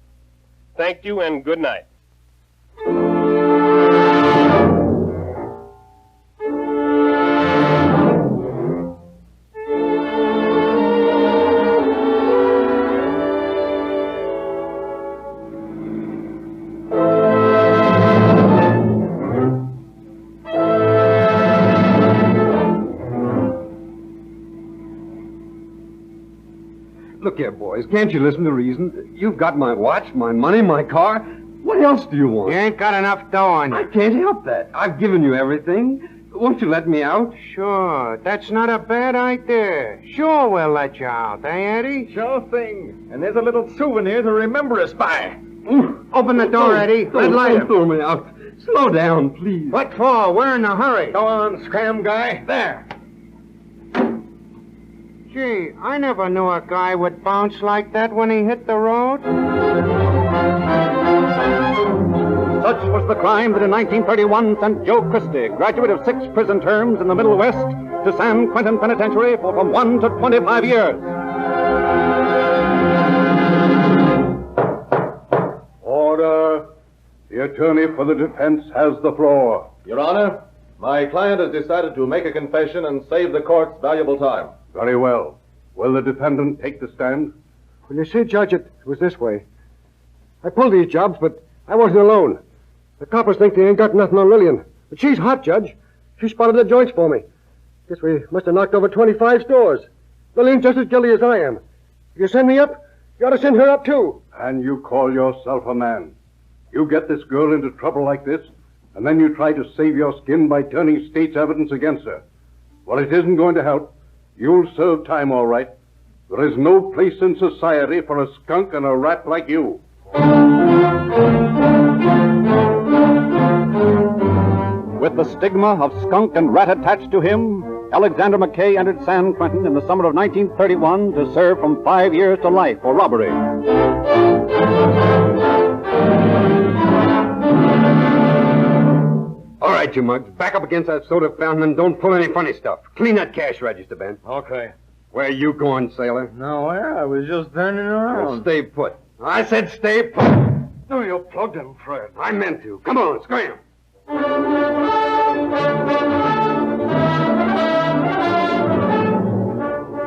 Thank you and good night. Look here, boys, can't you listen to reason? You've got my watch, my money, my car. What else do you want? You ain't got enough dough on you. I can't help that. I've given you everything. Won't you let me out? Sure, that's not a bad idea. Sure, we'll let you out, eh, Eddie? Sure thing. And there's a little souvenir to remember us by. Open the door, Eddie. Red light Don't throw me out. Slow down, please. What for? We're in a hurry. Go on, scram guy. There. Gee, I never knew a guy would bounce like that when he hit the road. Such was the crime that in 1931 sent Joe Christie, graduate of 6 prison terms in the Middle West, to San Quentin Penitentiary for from 1 to 25 years. Order. The attorney for the defense has the floor. Your Honor, my client has decided to make a confession and save the court's valuable time. Very well. Will the defendant take the stand? Well, you see, Judge, it was this way. I pulled these jobs, but I wasn't alone. The coppers think they ain't got nothing on Lillian. But she's hot, Judge. She spotted the joints for me. Guess we must have knocked over 25 stores. Lillian's just as guilty as I am. If you send me up, you ought to send her up, too. And you call yourself a man. You get this girl into trouble like this, and then you try to save your skin by turning state's evidence against her. Well, it isn't going to help. You'll serve time, all right. There is no place in society for a skunk and a rat like you. With the stigma of skunk and rat attached to him, Alexander McKay entered San Quentin in the summer of 1931 to serve from 5 years to life for robbery. All right, you mugs. Back up against that soda fountain and don't pull any funny stuff. Clean that cash register, Ben. Okay. Where you going, sailor? Nowhere. I was just turning around. Well, stay put. I said stay put. No, you plugged him, Fred. I meant to. Come on, scram.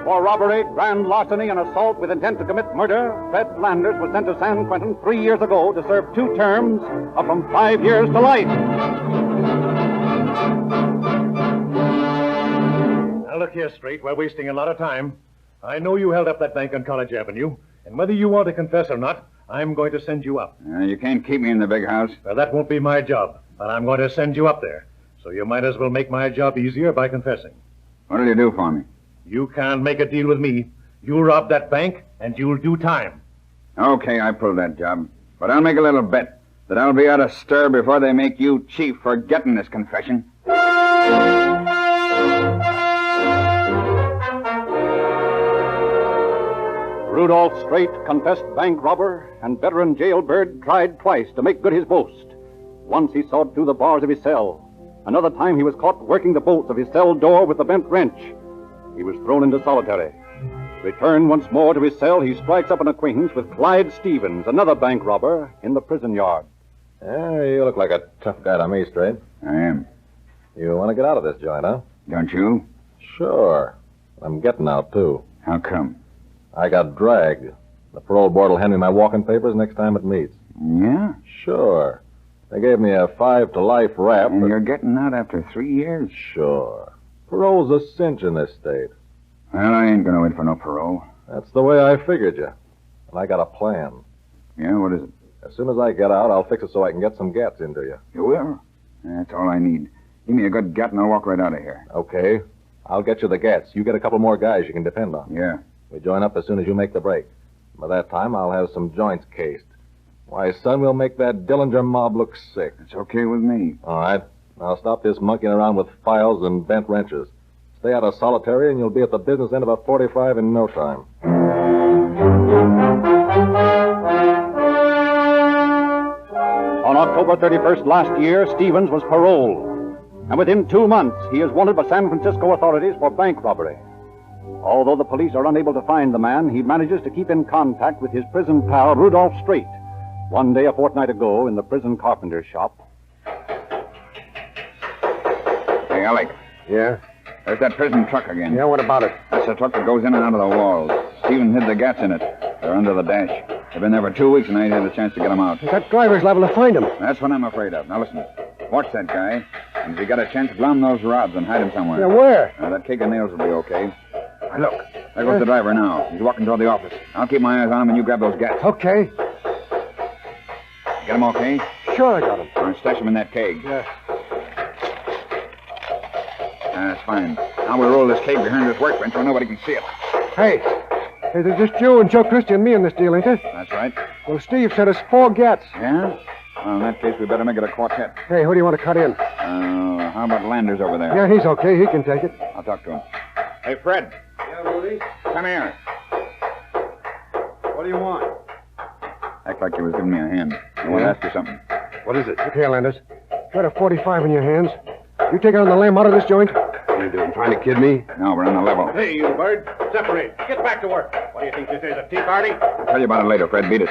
For robbery, grand larceny, and assault with intent to commit murder, Fred Landers was sent to San Quentin 3 years ago to serve 2 terms of from 5 years to life. Now, look here, Straight. We're wasting a lot of time. I know you held up that bank on College Avenue, and whether you want to confess or not, I'm going to send you up. You can't keep me in the big house. Well, that won't be my job, but I'm going to send you up there. So you might as well make my job easier by confessing. What'll you do for me? You can't make a deal with me. You'll rob that bank, and you'll do time. Okay, I pulled that job. But I'll make a little bet that I'll be out of stir before they make you chief for getting this confession. Rudolph Strait, confessed bank robber and veteran jailbird, tried twice to make good his boast. Once he sawed through the bars of his cell. Another time he was caught working the bolts of his cell door with the bent wrench. He was thrown into solitary. Returned once more to his cell, he strikes up an acquaintance with Clyde Stevens, another bank robber, in the prison yard. Yeah, you look like a tough guy to me, Strait. I am. You want to get out of this joint, huh? Don't you? Sure. I'm getting out, too. How come? I got dragged. The parole board will hand me my walking papers next time it meets. Yeah? Sure. They gave me a 5 to life rap. And you're getting out after 3 years? Sure. Parole's a cinch in this state. Well, I ain't going to wait for no parole. That's the way I figured you. And I got a plan. Yeah, what is it? As soon as I get out, I'll fix it so I can get some gats into you. You will? That's all I need. Give me a good gat and I'll walk right out of here. Okay. I'll get you the gats. You get a couple more guys you can depend on. Yeah. We join up as soon as you make the break. By that time, I'll have some joints cased. Why, son, we'll make that Dillinger mob look sick. It's okay with me. All right. I'll stop this monkeying around with files and bent wrenches. Stay out of solitary, and you'll be at the business end of a 45 in no time. On October 31st last year, Stevens was paroled. And within 2 months, he is wanted by San Francisco authorities for bank robbery. Although the police are unable to find the man, he manages to keep in contact with his prison pal, Rudolph Strait. One day a fortnight ago, in the prison carpenter's shop. Hey, Alec. Yeah? There's that prison truck again. Yeah, what about it? That's the truck that goes in and out of the walls. Stevens hid the gats in it. They're under the dash. They've been there for 2 weeks, and I ain't had a chance to get them out. That driver's liable to find him. That's what I'm afraid of. Now, listen. Watch that guy. And if you got a chance, glom those rods and hide him somewhere. Yeah, where? That cake of nails will be okay. Look, there goes the driver now. He's walking toward the office. I'll keep my eyes on him, and you grab those gats. Okay. Get him okay? Sure, I got him. All right, stash him in that keg. Yeah. That's fine. Now we'll roll this keg behind this workbench where nobody can see it. Hey, there's just you and Joe Christie and me in this deal, ain't there? That's right. Well, Steve said it's 4 gats. Yeah? Well, in that case, we better make it a quartet. Hey, who do you want to cut in? How about Landers over there? Yeah, he's okay. He can take it. I'll talk to him. Hey, Fred. Yeah, Rudy? Come here. What do you want? Act like you was giving me a hand. I want to ask you something. What is it? Look here, Landers. You got a 45 in your hands. You taking on the lamb out of this joint? What are you doing, trying to kid me? No, we're on the level. Hey, you bird. Separate. Get back to work. What do you think this is, a tea party? I'll tell you about it later, Fred. Beat it.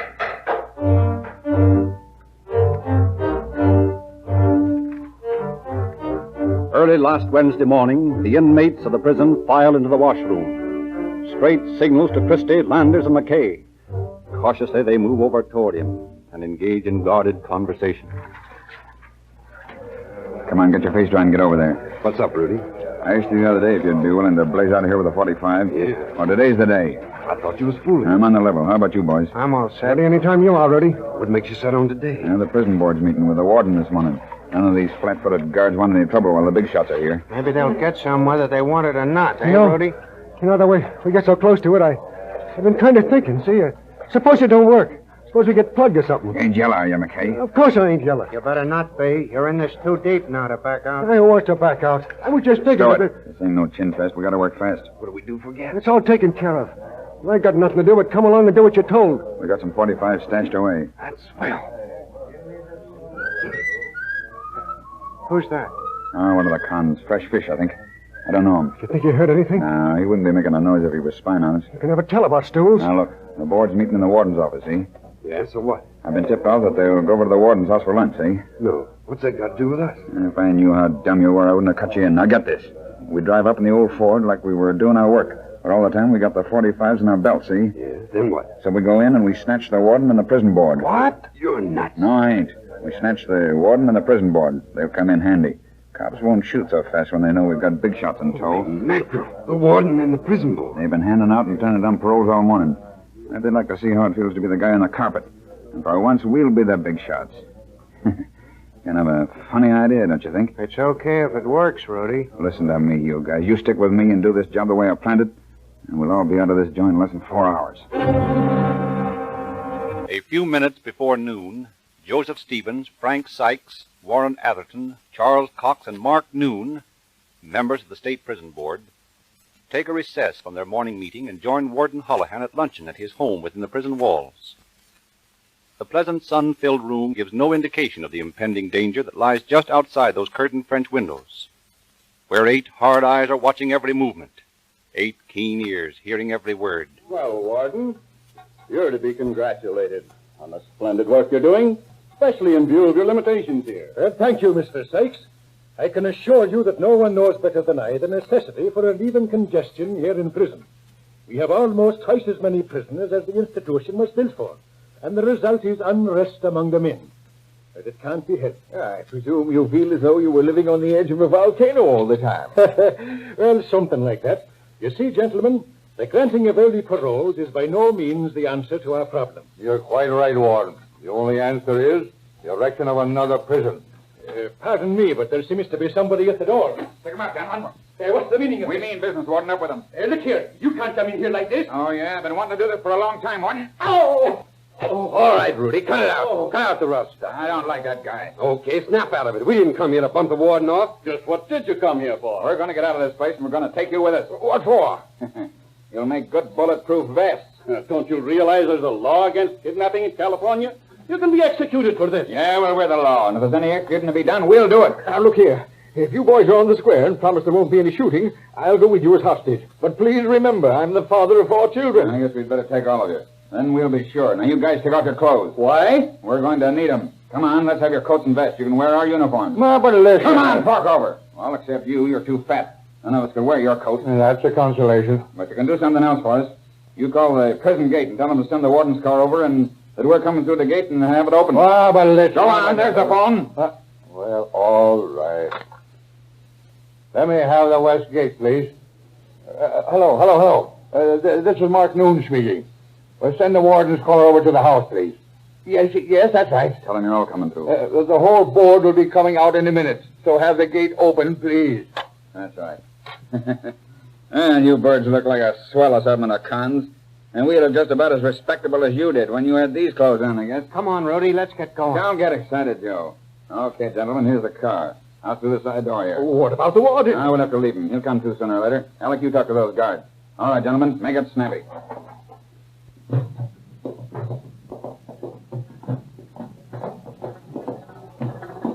Early last Wednesday morning, the inmates of the prison file into the washroom. Strait signals to Christie, Landers, and McKay. Cautiously, they move over toward him and engage in guarded conversation. Come on, get your face dry and get over there. What's up, Rudy? I asked you the other day if you'd be willing to blaze out of here with a 45. Yeah. Well, today's the day. I thought you was fooling. I'm on the level. How about you, boys? I'm all set. Anytime you are, Rudy. What makes you set on today? The prison board's meeting with the warden this morning. None of these flat-footed guards want any trouble while the big shots are here. Maybe they'll get some whether they want it or not, Rudy? You know, the way we get so close to it, I've been kind of thinking, see? Suppose it don't work. Suppose we get plugged or something. You ain't yellow, are you, McKay? Of course I ain't yellow. You better not be. You're in this too deep now to back out. I want to back out. I was just thinking Stow of it. it. This ain't no chin fest. We gotta work fast. What do we do for gas? It's all taken care of. I ain't got nothing to do but come along and do what you're told. We got some 45 stashed away. That's swell. Who's that? Oh, one of the cons. Fresh fish, I think. I don't know him. You think you heard anything? No, he wouldn't be making a noise if he was spying on us. You can never tell about stools. Now, look. The board's meeting in the warden's office, see? Yeah, so what? I've been tipped off that they'll go over to the warden's house for lunch, see? No. What's that got to do with us? If I knew how dumb you were, I wouldn't have cut you in. Now, get this. We drive up in the old Ford like we were doing our work. But all the time, we got the 45s in our belt, see? Yeah, then what? So we go in and we snatch the warden and the prison board. What? You're nuts. No, I ain't. We snatch the warden and the prison board. They'll come in handy. Cops won't shoot so fast when they know we've got big shots in tow. Mackerel. The warden and the prison board. They've been handing out and turning down paroles all morning. They'd like to see how it feels to be the guy on the carpet. And for once, we'll be the big shots. Kind of a funny idea, don't you think? It's okay if it works, Rudy. Listen to me, you guys. You stick with me and do this job the way I planned it, and we'll all be out of this joint in less than 4 hours. A few minutes before noon, Joseph Stevens, Frank Sykes, Warren Atherton, Charles Cox, and Mark Noon, members of the State Prison Board, take a recess from their morning meeting and join Warden Holohan at luncheon at his home within the prison walls. The pleasant, sun-filled room gives no indication of the impending danger that lies just outside those curtained French windows, where 8 hard eyes are watching every movement, 8 keen ears hearing every word. Well, Warden, you're to be congratulated on the splendid work you're doing, especially in view of your limitations here. Thank you, Mr. Sykes. I can assure you that no one knows better than I the necessity for relieving congestion here in prison. We have almost twice as many prisoners as the institution was built for, and the result is unrest among the men. But it can't be helped. I presume you feel as though you were living on the edge of a volcano all the time. Well, something like that. You see, gentlemen, the granting of early paroles is by no means the answer to our problem. You're quite right, Warden. The only answer is the erection of another prison. Pardon me, but there seems to be somebody at the door. Take him out, gentlemen. What's the meaning of We this? mean business, Warden. Up with him. Look here. You can't come in here like this. Oh, yeah? I've been wanting to do this for a long time, Warden. Oh! All right, Rudy, cut it out. Cut out the rough stuff. I don't like that guy. Okay, snap out of it. We didn't come here to bump the Warden off. Just what did you come here for? We're going to get out of this place, and we're going to take you with us. What for? You'll make good bulletproof vests. Don't you realize there's a law against kidnapping in California? You can be executed for this. Yeah, well, we're the law, and if there's any executing to be done, we'll do it. Now, look here. If you boys are on the square and promise there won't be any shooting, I'll go with you as hostage. But please remember, I'm the father of 4 children. I guess we'd better take all of you. Then we'll be sure. Now, you guys take off your clothes. Why? We're going to need them. Come on, let's have your coats and vests. You can wear our uniforms. No, but listen. Come on, fork over. Well, except you. You're too fat. None of us can wear your coat. That's a consolation. But you can do something else for us. You call the prison gate and tell them to send the warden's car over and that we're coming through the gate and have it open. Well, but listen. Go on, there's the phone. Well, all right. Let me have the west gate, please. Hello. This is Mark Noon speaking. Well, send the warden's car over to the house, please. Yes, that's right. Tell them you're all coming through. The whole board will be coming out in a minute, so have the gate open, please. That's right. And you birds look like a swell or something in a cons. And we look just about as respectable as you did when you had these clothes on, I guess. Come on, Rudy, let's get going. Don't get excited, Joe. Okay, gentlemen, here's the car. Out through the side door here. What about the warden? I will have to leave him. He'll come through sooner or later. Alec, you talk to those guards. All right, gentlemen, make it snappy.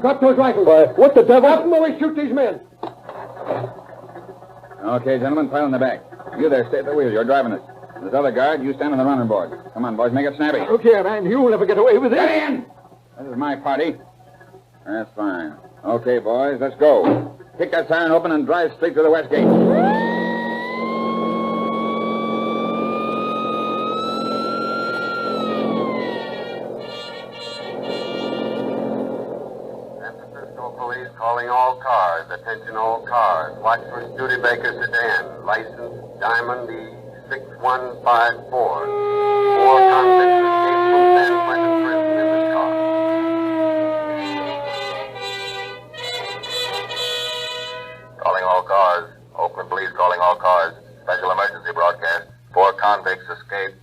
Drop those rifles. What the devil? Have them always shoot these men. Okay, gentlemen, pile in the back. You there, stay at the wheel. You're driving it. This other guard, you stand on the running board. Come on, boys, make it snappy. Look here, man. You'll never get away with this. Get in! This is my party. That's fine. Okay, boys, let's go. Kick that siren open and drive straight to the west gate. Police calling all cars. Attention all cars. Watch for Studebaker sedan. License Diamond E6154. 4 convicts escaped from San Quentin prison in this car. Calling all cars. Oakland Police calling all cars. Special emergency broadcast. 4 convicts escaped.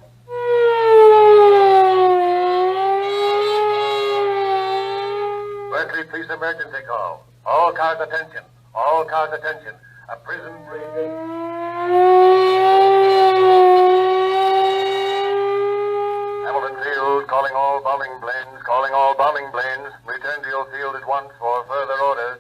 Berkeley Police emergency call. All cars attention. All cars attention. A prison break-in. Hamilton Field calling all bombing planes. Calling all bombing planes. Return to your field at once for further orders.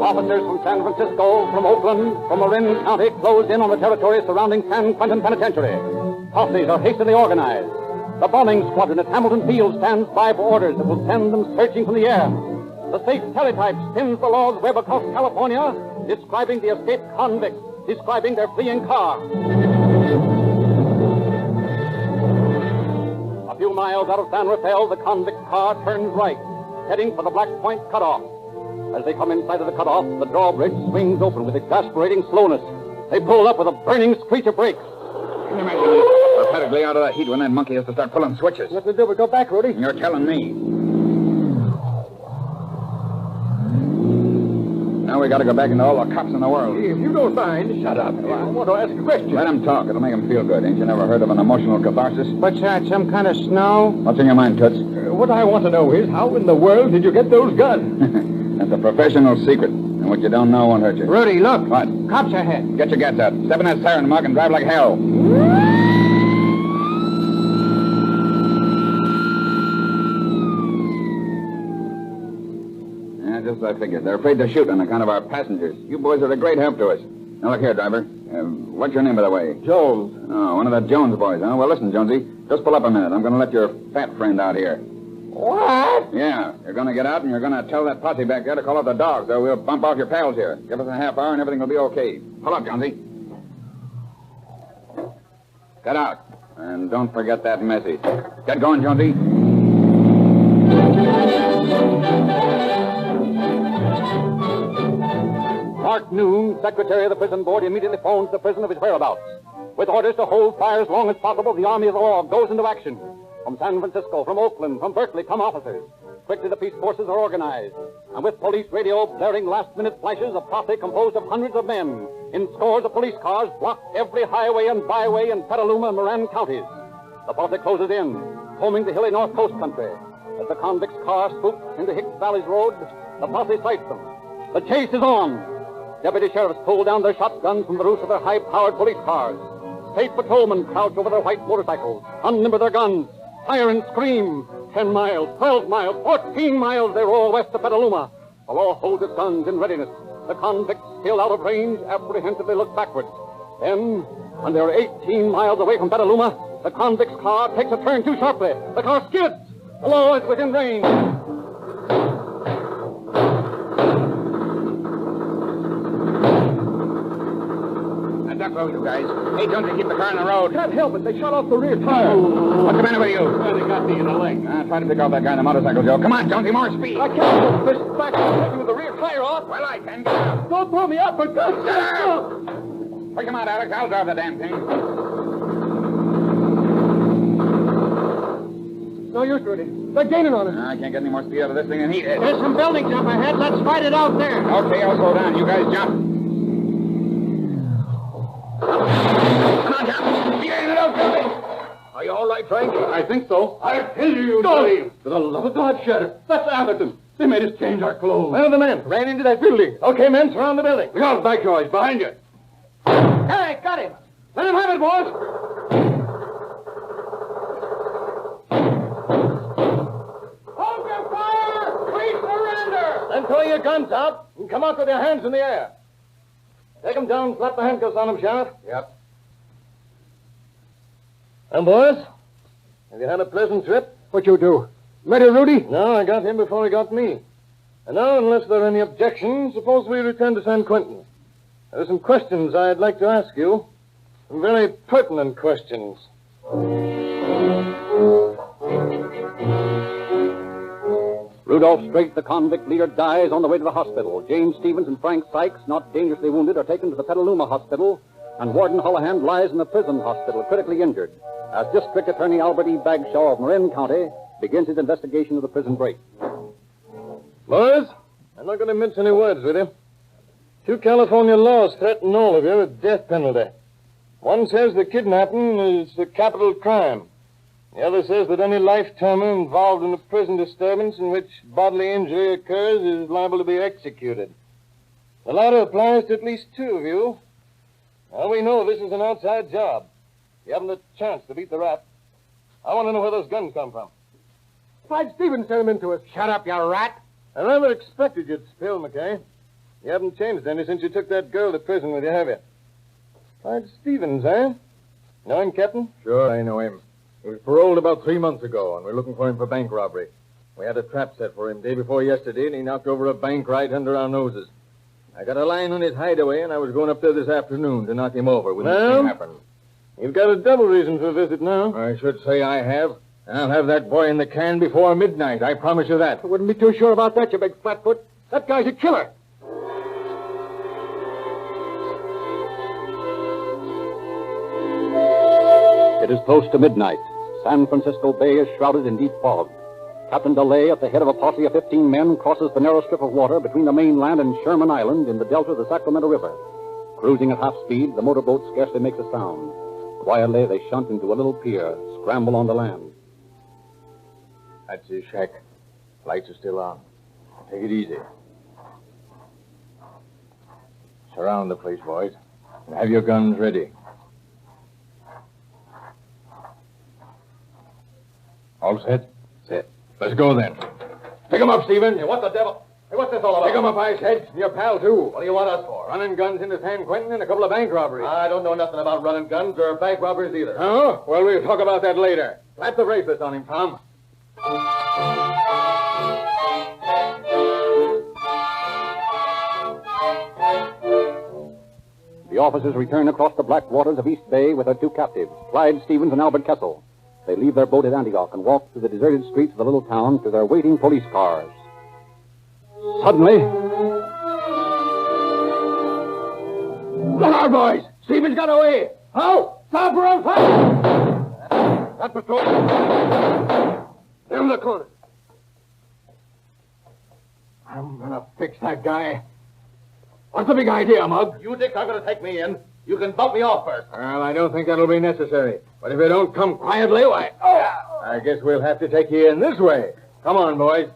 Officers from San Francisco, from Oakland, from Marin County closed in on the territory surrounding San Quentin Penitentiary. Posses are hastily organized. The bombing squadron at Hamilton Field stands by for orders that will send them searching from the air. The state teletype spins the law's web across California, describing the escaped convicts, describing their fleeing car. A few miles out of San Rafael, the convict car turns right, heading for the Black Point cutoff. As they come in sight of the cutoff, the drawbridge swings open with exasperating slowness. They pull up with a burning screech of brakes. Can you imagine this? We're practically out of the heat when that monkey has to start pulling switches. What we do? We go back, Rudy. You're telling me. Now we got to go back into all the cops in the world. If you don't mind, shut up. I want to ask a question. Let him talk. It'll make him feel good. Ain't you never heard of an emotional catharsis? What's that, some kind of snow? What's in your mind, Toots? What I want to know is, how in the world did you get those guns? That's a professional secret. And what you don't know won't hurt you. Rudy, look. What? Cops ahead. Get your gats out. Step in that siren mug and drive like hell. Yeah, just as I figured. They're afraid to shoot on account of our passengers. You boys are a great help to us. Now, look here, driver. What's your name, by the way? Jones. Oh, one of the Jones boys, huh? Well, listen, Jonesy. Just pull up a minute. I'm going to let your fat friend out here. What? Yeah, you're going to get out and you're going to tell that posse back there to call up the dogs, or we'll bump off your pals here. Give us a half hour and everything will be okay. Pull up, Jonesy. Get out. And don't forget that message. Get going, Jonesy. Mark Noon, Secretary of the Prison Board, immediately phones the prison of his whereabouts. With orders to hold fire as long as possible, the Army of the Law goes into action. From San Francisco, from Oakland, from Berkeley come officers. Quickly the peace forces are organized. And with police radio blaring last-minute flashes, a posse composed of hundreds of men in scores of police cars blocked every highway and byway in Petaluma and Marin counties. The posse closes in, combing the hilly north coast country. As the convicts' car swoops into Hicks Valley's road, the posse sights them. The chase is on. Deputy sheriffs pull down their shotguns from the roofs of their high-powered police cars. State patrolmen crouch over their white motorcycles, unlimber their guns, fire and scream. 10 miles, 12 miles, 14 miles, they roll west of Petaluma. The law holds its guns in readiness. The convicts, still out of range, apprehensively look backwards. Then, when they're 18 miles away from Petaluma, the convict's car takes a turn too sharply. The car skids. The law is within range. Duck low, you guys. Hey, don't you keep the car on the road. Can't help it. They shot off the rear tire. What's the matter with you? They got me in the leg. Try to pick off that guy on the motorcycle, Joe. Come on, Jonesy, more speed. I can't push back with the rear tire off. Well, I can. Get out. Don't throw me out, but don't. Push him out, Alex. I'll drive the damn thing. No use, Rudy. They're gaining on us. I can't get any more speed out of this thing than he did. There's some buildings up ahead. Let's fight it out there. Okay, I'll slow down. You guys jump. Come on, John. Be in it out, Jonesy. Are you all right, Frank? I think so. I tell you, Don't. For the love of God, Sheriff. That's Atherton. They made us change our clothes. Where are the men? Ran into that building. Okay, men, surround the building. Look out, back, boys. Behind you. Hey, got him. Let him have it, boys. Hold your fire! Please surrender! Then throw your guns out and come out with your hands in the air. Take them down, slap the handcuffs on them, Sheriff. Yep. And, boys, have you had a pleasant trip? What you do? Met her, Rudy? No, I got him before he got me. And now, unless there are any objections, suppose we return to San Quentin. There are some questions I'd like to ask you. Some very pertinent questions. Rudolph Strait, the convict leader, dies on the way to the hospital. James Stevens and Frank Sykes, not dangerously wounded, are taken to the Petaluma Hospital, and Warden Hullahan lies in the prison hospital, critically injured, as District Attorney Albert E. Bagshaw of Marin County begins his investigation of the prison break. Boys, I'm not going to mince any words with you. 2 California laws threaten all of you with death penalty. One says the kidnapping is a capital crime. The other says that any life-termer involved in a prison disturbance in which bodily injury occurs is liable to be executed. The latter applies to at least 2 of you. Now, we know this is an outside job. You haven't a chance to beat the rap. I want to know where those guns come from. Clyde Stevens sent them into us. Shut up, you rat. I rather expected you'd spill, McKay. You haven't changed any since you took that girl to prison with you, have you? Clyde Stevens, eh? Know him, Captain? Sure, I know him. He was paroled about 3 months ago, and we're looking for him for bank robbery. We had a trap set for him day before yesterday, and he knocked over a bank right under our noses. I got a line on his hideaway, and I was going up there this afternoon to knock him over when this thing happened. You've got a double reason for a visit now. I should say I have. And I'll have that boy in the can before midnight. I promise you that. I wouldn't be too sure about that, you big flatfoot. That guy's a killer. It is close to midnight. San Francisco Bay is shrouded in deep fog. Captain DeLay, at the head of a posse of 15 men, crosses the narrow strip of water between the mainland and Sherman Island in the delta of the Sacramento River. Cruising at half speed, the motorboat scarcely makes a sound. Quietly, they shunt into a little pier, scramble on the land. That's his shack. Lights are still on. Take it easy. Surround the place, boys. And have your guns ready. All set? Set. Let's go then. Pick 'em up, Stevens. Hey, what the devil? Hey, what's this all about? Pick 'em up, Icehead. And your pal, too. What do you want us for? Running guns into San Quentin and a couple of bank robberies. I don't know nothing about running guns or bank robbers either. Oh? Well, we'll talk about that later. Slap the bracelets on him, Tom. The officers return across the black waters of East Bay with their two captives, Clyde Stevens and Albert Kessel. They leave their boat at Antioch and walk through the deserted streets of the little town to their waiting police cars. Suddenly... Look out, boys! Stevens got away! How? Stop or I'll fire! That patrol... In the corner. I'm gonna fix that guy. What's the big idea, Mug? You dicks are going to take me in. You can bump me off first. Well, I don't think that'll be necessary. But if you don't come quietly, why... Oh! I guess we'll have to take you in this way. Come on, boys.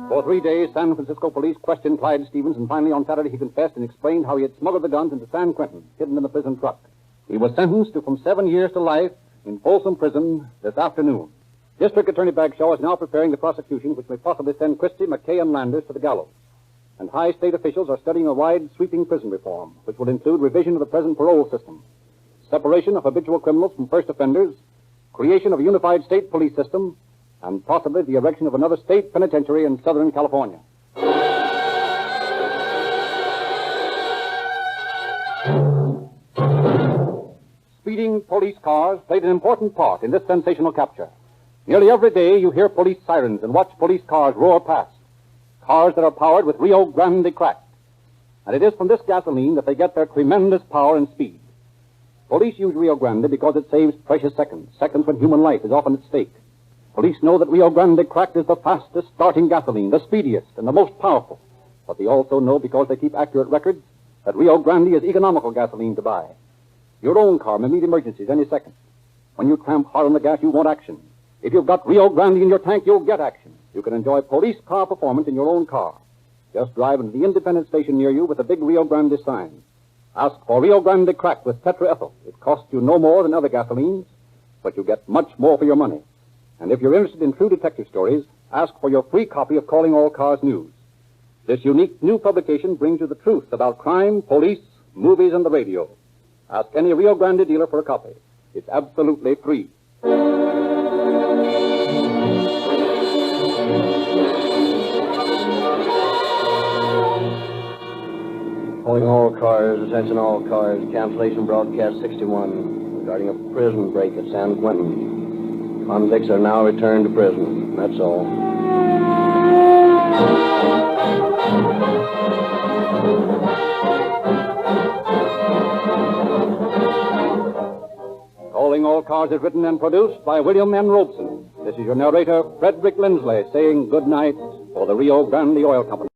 For 3 days, San Francisco police questioned Clyde Stevens, and finally on Saturday he confessed and explained how he had smuggled the guns into San Quentin, hidden in the prison truck. He was sentenced to from 7 years to life in Folsom Prison this afternoon. District Attorney Bagshaw is now preparing the prosecution which may possibly send Christie, McKay, and Landers to the gallows. And high state officials are studying a wide, sweeping prison reform, which will include revision of the present parole system, separation of habitual criminals from first offenders, creation of a unified state police system, and possibly the erection of another state penitentiary in Southern California. Speeding police cars played an important part in this sensational capture. Nearly every day you hear police sirens and watch police cars roar past. Cars that are powered with Rio Grande crack. And it is from this gasoline that they get their tremendous power and speed. Police use Rio Grande because it saves precious seconds, seconds when human life is often at stake. Police know that Rio Grande cracked is the fastest starting gasoline, the speediest, and the most powerful. But they also know, because they keep accurate records, that Rio Grande is economical gasoline to buy. Your own car may meet emergencies any second. When you tramp hard on the gas, you want action. If you've got Rio Grande in your tank, you'll get action. You can enjoy police car performance in your own car. Just drive into the independent station near you with a big Rio Grande sign. Ask for Rio Grande cracked with tetraethyl. It costs you no more than other gasolines, but you get much more for your money. And if you're interested in true detective stories, ask for your free copy of Calling All Cars News. This unique new publication brings you the truth about crime, police, movies, and the radio. Ask any Rio Grande dealer for a copy. It's absolutely free. Calling all cars, attention all cars, cancellation broadcast 61 regarding a prison break at San Quentin. Convicts are now returned to prison. That's all. Calling All Cars is written and produced by William N. Robeson. This is your narrator, Frederick Lindsley, saying good night for the Rio Grande Oil Company.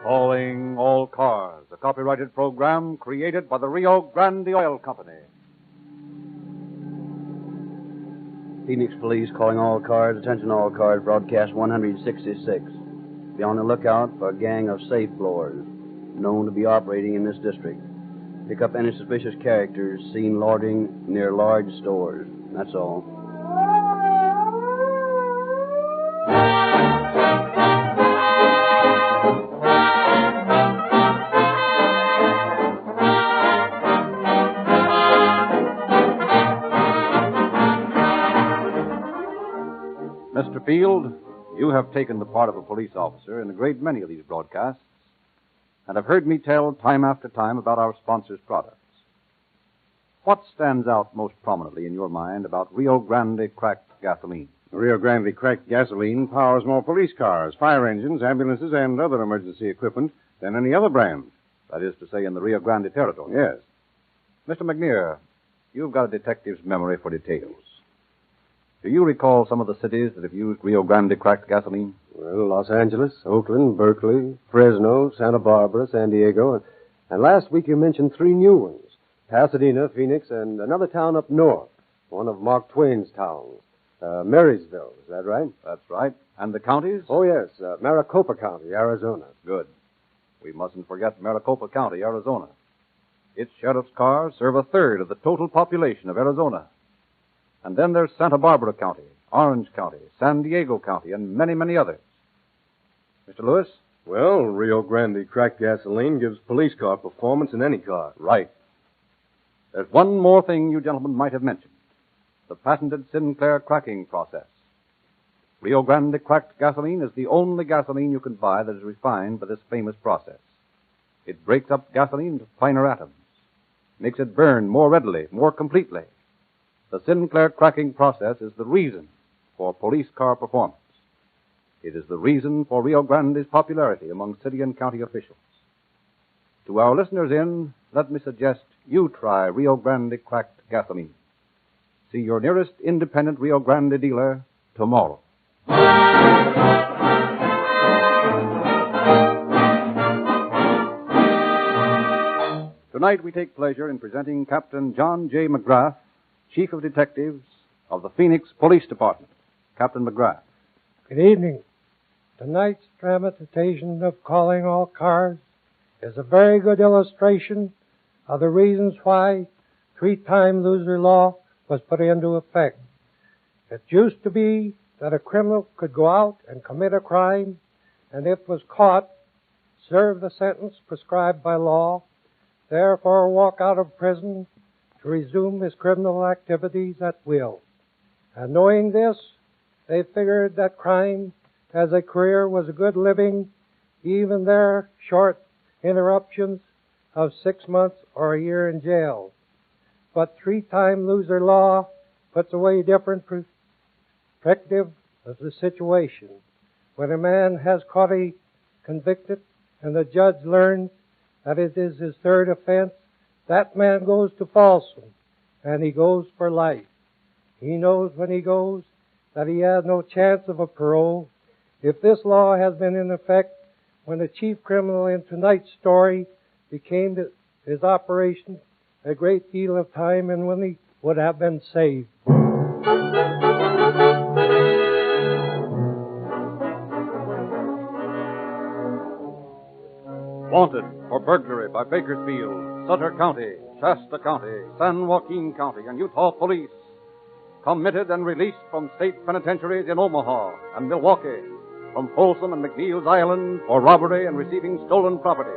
Calling All Cars, a copyrighted program created by the Rio Grande Oil Company. Phoenix Police calling all cars, attention all cars, broadcast 166. Be on the lookout for a gang of safe blowers known to be operating in this district. Pick up any suspicious characters seen loitering near large stores. That's all. Mr. Field, you have taken the part of a police officer in a great many of these broadcasts, and have heard me tell time after time about our sponsor's products. What stands out most prominently in your mind about Rio Grande cracked gasoline? Rio Grande cracked gasoline powers more police cars, fire engines, ambulances, and other emergency equipment than any other brand. That is to say, in the Rio Grande territory. Yes. Mr. McNear, you've got a detective's memory for details. Do you recall some of the cities that have used Rio Grande cracked gasoline? Well, Los Angeles, Oakland, Berkeley, Fresno, Santa Barbara, San Diego, and last week you mentioned 3 new ones. Pasadena, Phoenix, and another town up north. One of Mark Twain's towns. Marysville, is that right? That's right. And the counties? Oh, yes. Maricopa County, Arizona. Good. We mustn't forget Maricopa County, Arizona. Its sheriff's cars serve a third of the total population of Arizona. And then there's Santa Barbara County, Orange County, San Diego County, and many, many others. Mr. Lewis? Well, Rio Grande cracked gasoline gives police car performance in any car. Right. There's one more thing you gentlemen might have mentioned. The patented Sinclair cracking process. Rio Grande cracked gasoline is the only gasoline you can buy that is refined by this famous process. It breaks up gasoline into finer atoms, makes it burn more readily, more completely. The Sinclair cracking process is the reason for police car performance. It is the reason for Rio Grande's popularity among city and county officials. To our listeners let me suggest you try Rio Grande cracked gasoline. See your nearest independent Rio Grande dealer tomorrow. Tonight we take pleasure in presenting Captain John J. McGrath, Chief of Detectives of the Phoenix Police Department. Captain McGrath. Good evening. Tonight's dramatization of Calling All Cars is a very good illustration of the reasons why 3-time loser law was put into effect. It used to be that a criminal could go out and commit a crime, and if was caught, serve the sentence prescribed by law, therefore walk out of prison to resume his criminal activities at will. And knowing this, they figured that crime as a career was a good living, even their short interruptions of 6 months or a year in jail. But 3-time loser law puts away different perspective of the situation. When a man has caught a convicted and the judge learns that it is his 3rd offense, that man goes to Folsom, and he goes for life. He knows when he goes that he has no chance of a parole. If this law has been in effect when the chief criminal in tonight's story became his operation, a great deal of time and money would have been saved. Wanted for burglary by Bakersfield, Sutter County, Shasta County, San Joaquin County, and Utah Police. Committed and released from state penitentiaries in Omaha and Milwaukee, from Folsom and McNeil's Island for robbery and receiving stolen property.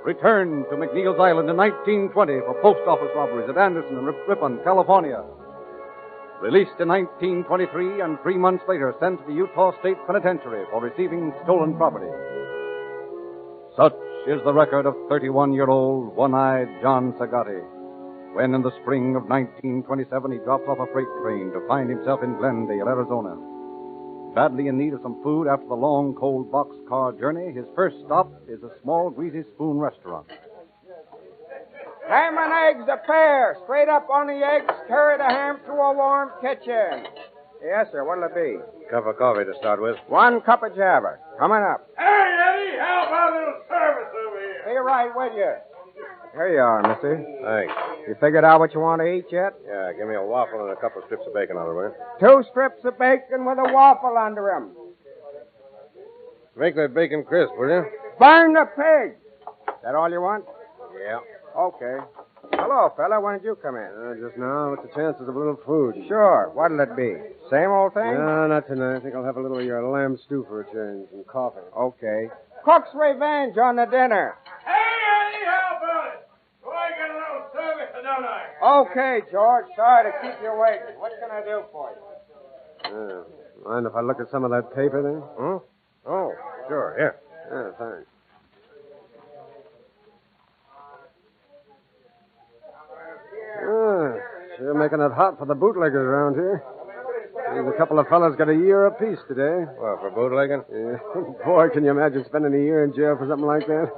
Returned to McNeil's Island in 1920 for post office robberies at Anderson and Ripon, California. Released in 1923 and 3 months later sent to the Utah State Penitentiary for receiving stolen property. Such is the record of 31-year-old one-eyed John Sagatti, when in the spring of 1927 he drops off a freight train to find himself in Glendale, Arizona. Badly in need of some food after the long, cold boxcar journey, his first stop is a small, greasy spoon restaurant. Ham and eggs a pair. Straight up on the eggs, carry the ham to a warm kitchen. Yes, sir. What'll it be? Cup of coffee to start with. 1 cup of java. Coming up. Hey, Eddie, how about a little service over here? Be right with you. Here you are, mister. Thanks. You figured out what you want to eat yet? Yeah, give me a waffle and a couple of strips of bacon on it, will you? 2 strips of bacon with a waffle under 'em. Make that bacon crisp, will you? Burn the pig. That all you want? Yeah. Okay. Hello, fella. When did you come in? Just now. What's the chances of a little food? Sure. What'll it be? Same old thing? No, not tonight. I think I'll have a little of your lamb stew for a change and coffee. Okay. Cook's revenge on the dinner. Hey, Eddie, how about it? Do I get a little service or don't I? Okay, George. Sorry to keep you waiting. What can I do for you? Mind if I look at some of that paper there? Hmm? Oh, sure. Here. Yeah, thanks. Sure making it hot for the bootleggers around here. There's a couple of fellas got a year apiece today. Well, for bootlegging? Yeah. Boy, can you imagine spending a year in jail for something like that?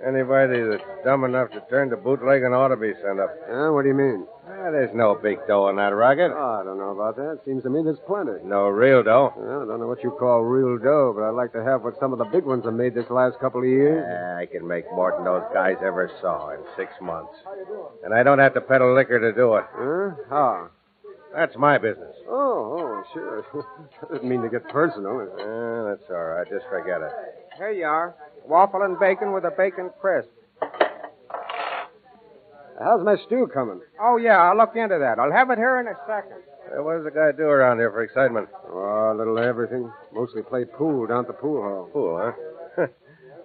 Anybody that's dumb enough to turn to bootlegging ought to be sent up. What do you mean? There's no big dough in that racket. Oh, I don't know about that. Seems to me there's plenty. No real dough. Well, I don't know what you call real dough, but I'd like to have what some of the big ones have made this last couple of years. I can make more than those guys ever saw in 6 months. And I don't have to peddle liquor to do it. How? That's my business. Oh, sure. I didn't mean to get personal. That's all right. Just forget it. Here you are. Waffle and bacon with a bacon crisp. How's my stew coming? Oh, yeah, I'll look into that. I'll have it here in a second. What does the guy do around here for excitement? Oh, a little of everything. Mostly play pool down at the pool hall. Pool, huh?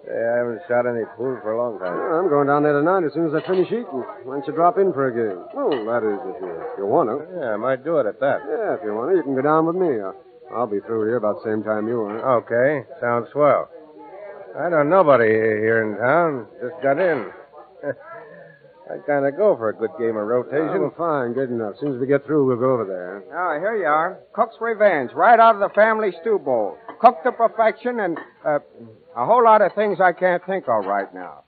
I haven't shot any pool for a long time. Well, I'm going down there tonight as soon as I finish eating. Why don't you drop in for a game? Oh, that is, if you want to. Yeah, I might do it at that. Yeah, if you want to, you can go down with me. I'll be through here about the same time you are. Okay, sounds swell. I don't know nobody here in town. Just got in. I'd kind of go for a good game of rotation. Oh, well, fine, good enough. As soon as we get through, we'll go over there. Oh, here you are. Cook's Revenge, right out of the family stew bowl. Cooked to perfection and a whole lot of things I can't think of right now.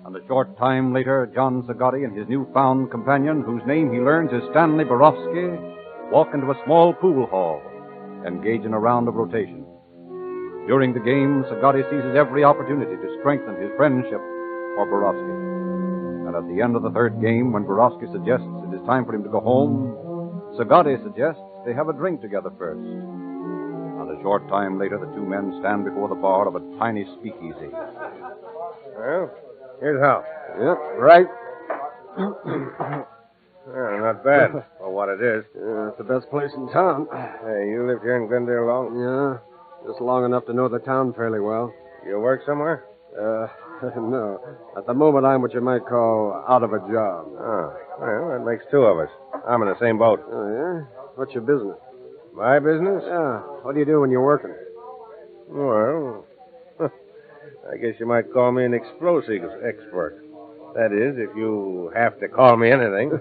And a short time later, John Sagatti and his newfound companion, whose name he learns is Stanley Borowski, walk into a small pool hall, engage in a round of rotation. During the game, Sagatti seizes every opportunity to strengthen his friendship for Borowski. And at the end of the third game, when Borowski suggests it is time for him to go home, Sagatti suggests they have a drink together first. And a short time later, the two men stand before the bar of a tiny speakeasy. Well, here's how. Yep, right. Well, not bad for what it is. Yeah, it's the best place in town. Hey, you lived here in Glendale long? Yeah, just long enough to know the town fairly well. You work somewhere? No. At the moment, I'm what you might call out of a job. Oh, well, that makes two of us. I'm in the same boat. Oh, yeah? What's your business? My business? Yeah. What do you do when you're working? Well, I guess you might call me an explosives expert. That is, if you have to call me anything.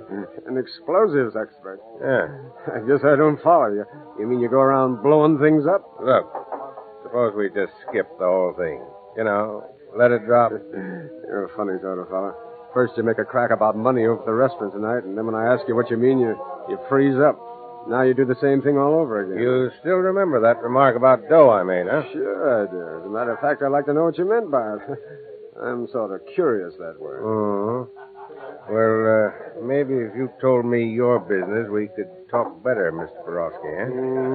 An explosives expert? Yeah. I guess I don't follow you. You mean you go around blowing things up? Look, suppose we just skip the whole thing. You know, let it drop. You're a funny sort of fella. First you make a crack about money over at the restaurant tonight, and then when I ask you what you mean, you freeze up. Now you do the same thing all over again. You still remember that remark about dough I made, huh? Sure I do. As a matter of fact, I'd like to know what you meant by it. I'm sort of curious that way. Mm-hmm. Well, maybe if you told me your business, we could talk better, Mr. Borowski, eh?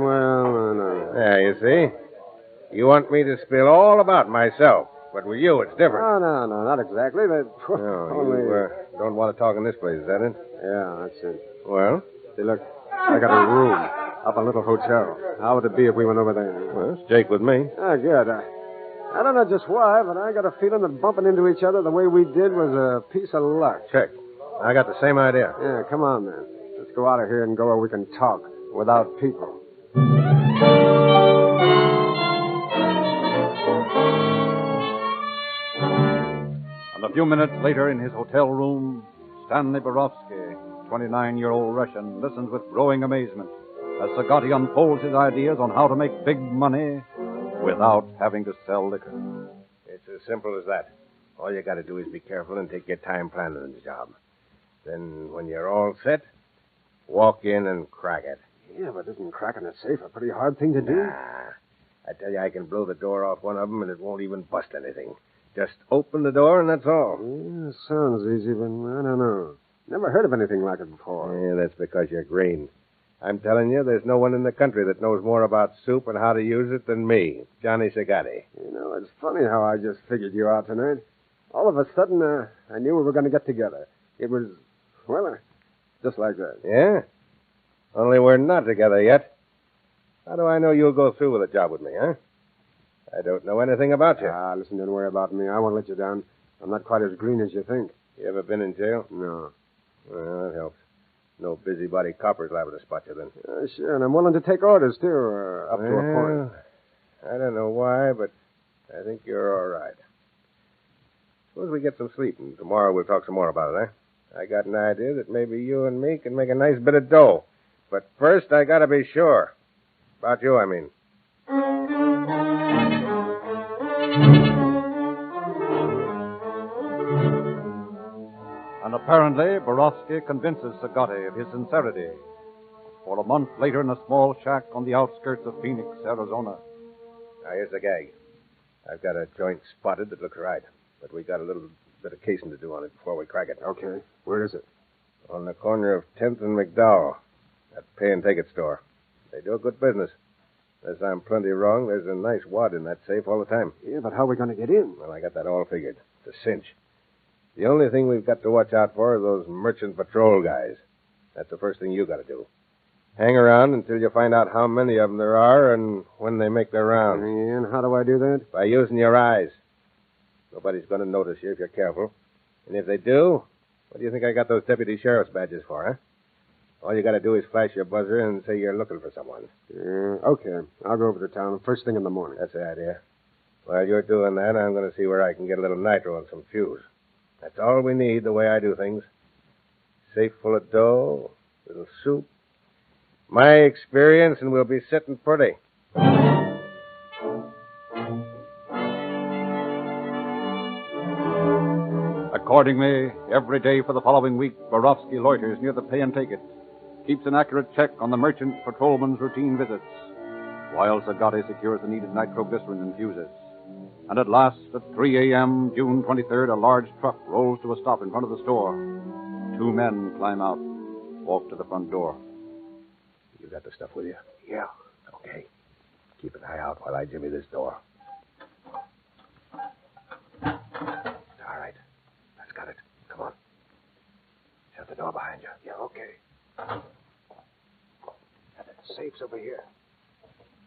Well, no. Yeah, you see? You want me to spill all about myself, but with you, it's different. Oh, no, not exactly. That You don't want to talk in this place, is that it? Yeah, that's it. Well? See, look, I got a room up a little hotel. How would it be if we went over there? Well, it's Jake with me. Ah, good. I don't know just why, but I got a feeling that bumping into each other the way we did was a piece of luck. Check. I got the same idea. Yeah, come on, man. Let's go out of here and go where we can talk without people. And a few minutes later, in his hotel room, Stanley Borowski, 29-year-old Russian, listens with growing amazement as Sagatti unfolds his ideas on how to make big money without having to sell liquor. It's as simple as that. All you got to do is be careful and take your time planning the job. Then, when you're all set, walk in and crack it. Yeah, but isn't cracking a safe a pretty hard thing to do? Nah. I tell you, I can blow the door off one of them and it won't even bust anything. Just open the door and that's all. Yeah, sounds easy, but I don't know. Never heard of anything like it before. Yeah, that's because you're green. I'm telling you, there's no one in the country that knows more about soup and how to use it than me, Johnny Sagatti. You know, it's funny how I just figured you out tonight. All of a sudden, I knew we were going to get together. It was, well, just like that. Yeah? Only we're not together yet. How do I know you'll go through with a job with me, huh? I don't know anything about you. Listen, don't worry about me. I won't let you down. I'm not quite as green as you think. You ever been in jail? No. Well, that helps. No busybody coppers liable to spot you then. Sure, and I'm willing to take orders, too, up to a point. I don't know why, but I think you're all right. Suppose we get some sleep, and tomorrow we'll talk some more about it, eh? I got an idea that maybe you and me can make a nice bit of dough. But first, I gotta be sure. About you, I mean. And apparently, Borowski convinces Sagatti of his sincerity. For a month later, in a small shack on the outskirts of Phoenix, Arizona. Now, here's the gag. I've got a joint spotted that looks right, but we got a little bit of casing to do on it before we crack it. Okay. Where is it? On the corner of 10th and McDowell. That pay-and-take-it store. They do a good business. Unless I'm plenty wrong, there's a nice wad in that safe all the time. Yeah, but how are we going to get in? Well, I got that all figured. It's a cinch. The only thing we've got to watch out for are those merchant patrol guys. That's the first thing you got to do. Hang around until you find out how many of them there are and when they make their rounds. And how do I do that? By using your eyes. Nobody's going to notice you if you're careful. And if they do, what do you think I got those deputy sheriff's badges for, huh? All you got to do is flash your buzzer and say you're looking for someone. Okay. I'll go over to town first thing in the morning. That's the idea. While you're doing that, I'm going to see where I can get a little nitro and some fuse. That's all we need, the way I do things. Safe full of dough, little soup. My experience, and we'll be sitting pretty. Accordingly, every day for the following week, Borowski loiters near the pay-and-take-it, keeps an accurate check on the merchant patrolman's routine visits, while Sagatti secures the needed nitroglycerin and fuses. And at last, at 3 a.m., June 23rd, a large truck rolls to a stop in front of the store. 2 men climb out, walk to the front door. You got the stuff with you? Yeah. Okay. Keep an eye out while I jimmy this door. All right. That's got it. Come on. Shut the door behind you. Yeah, okay. The safe's over here.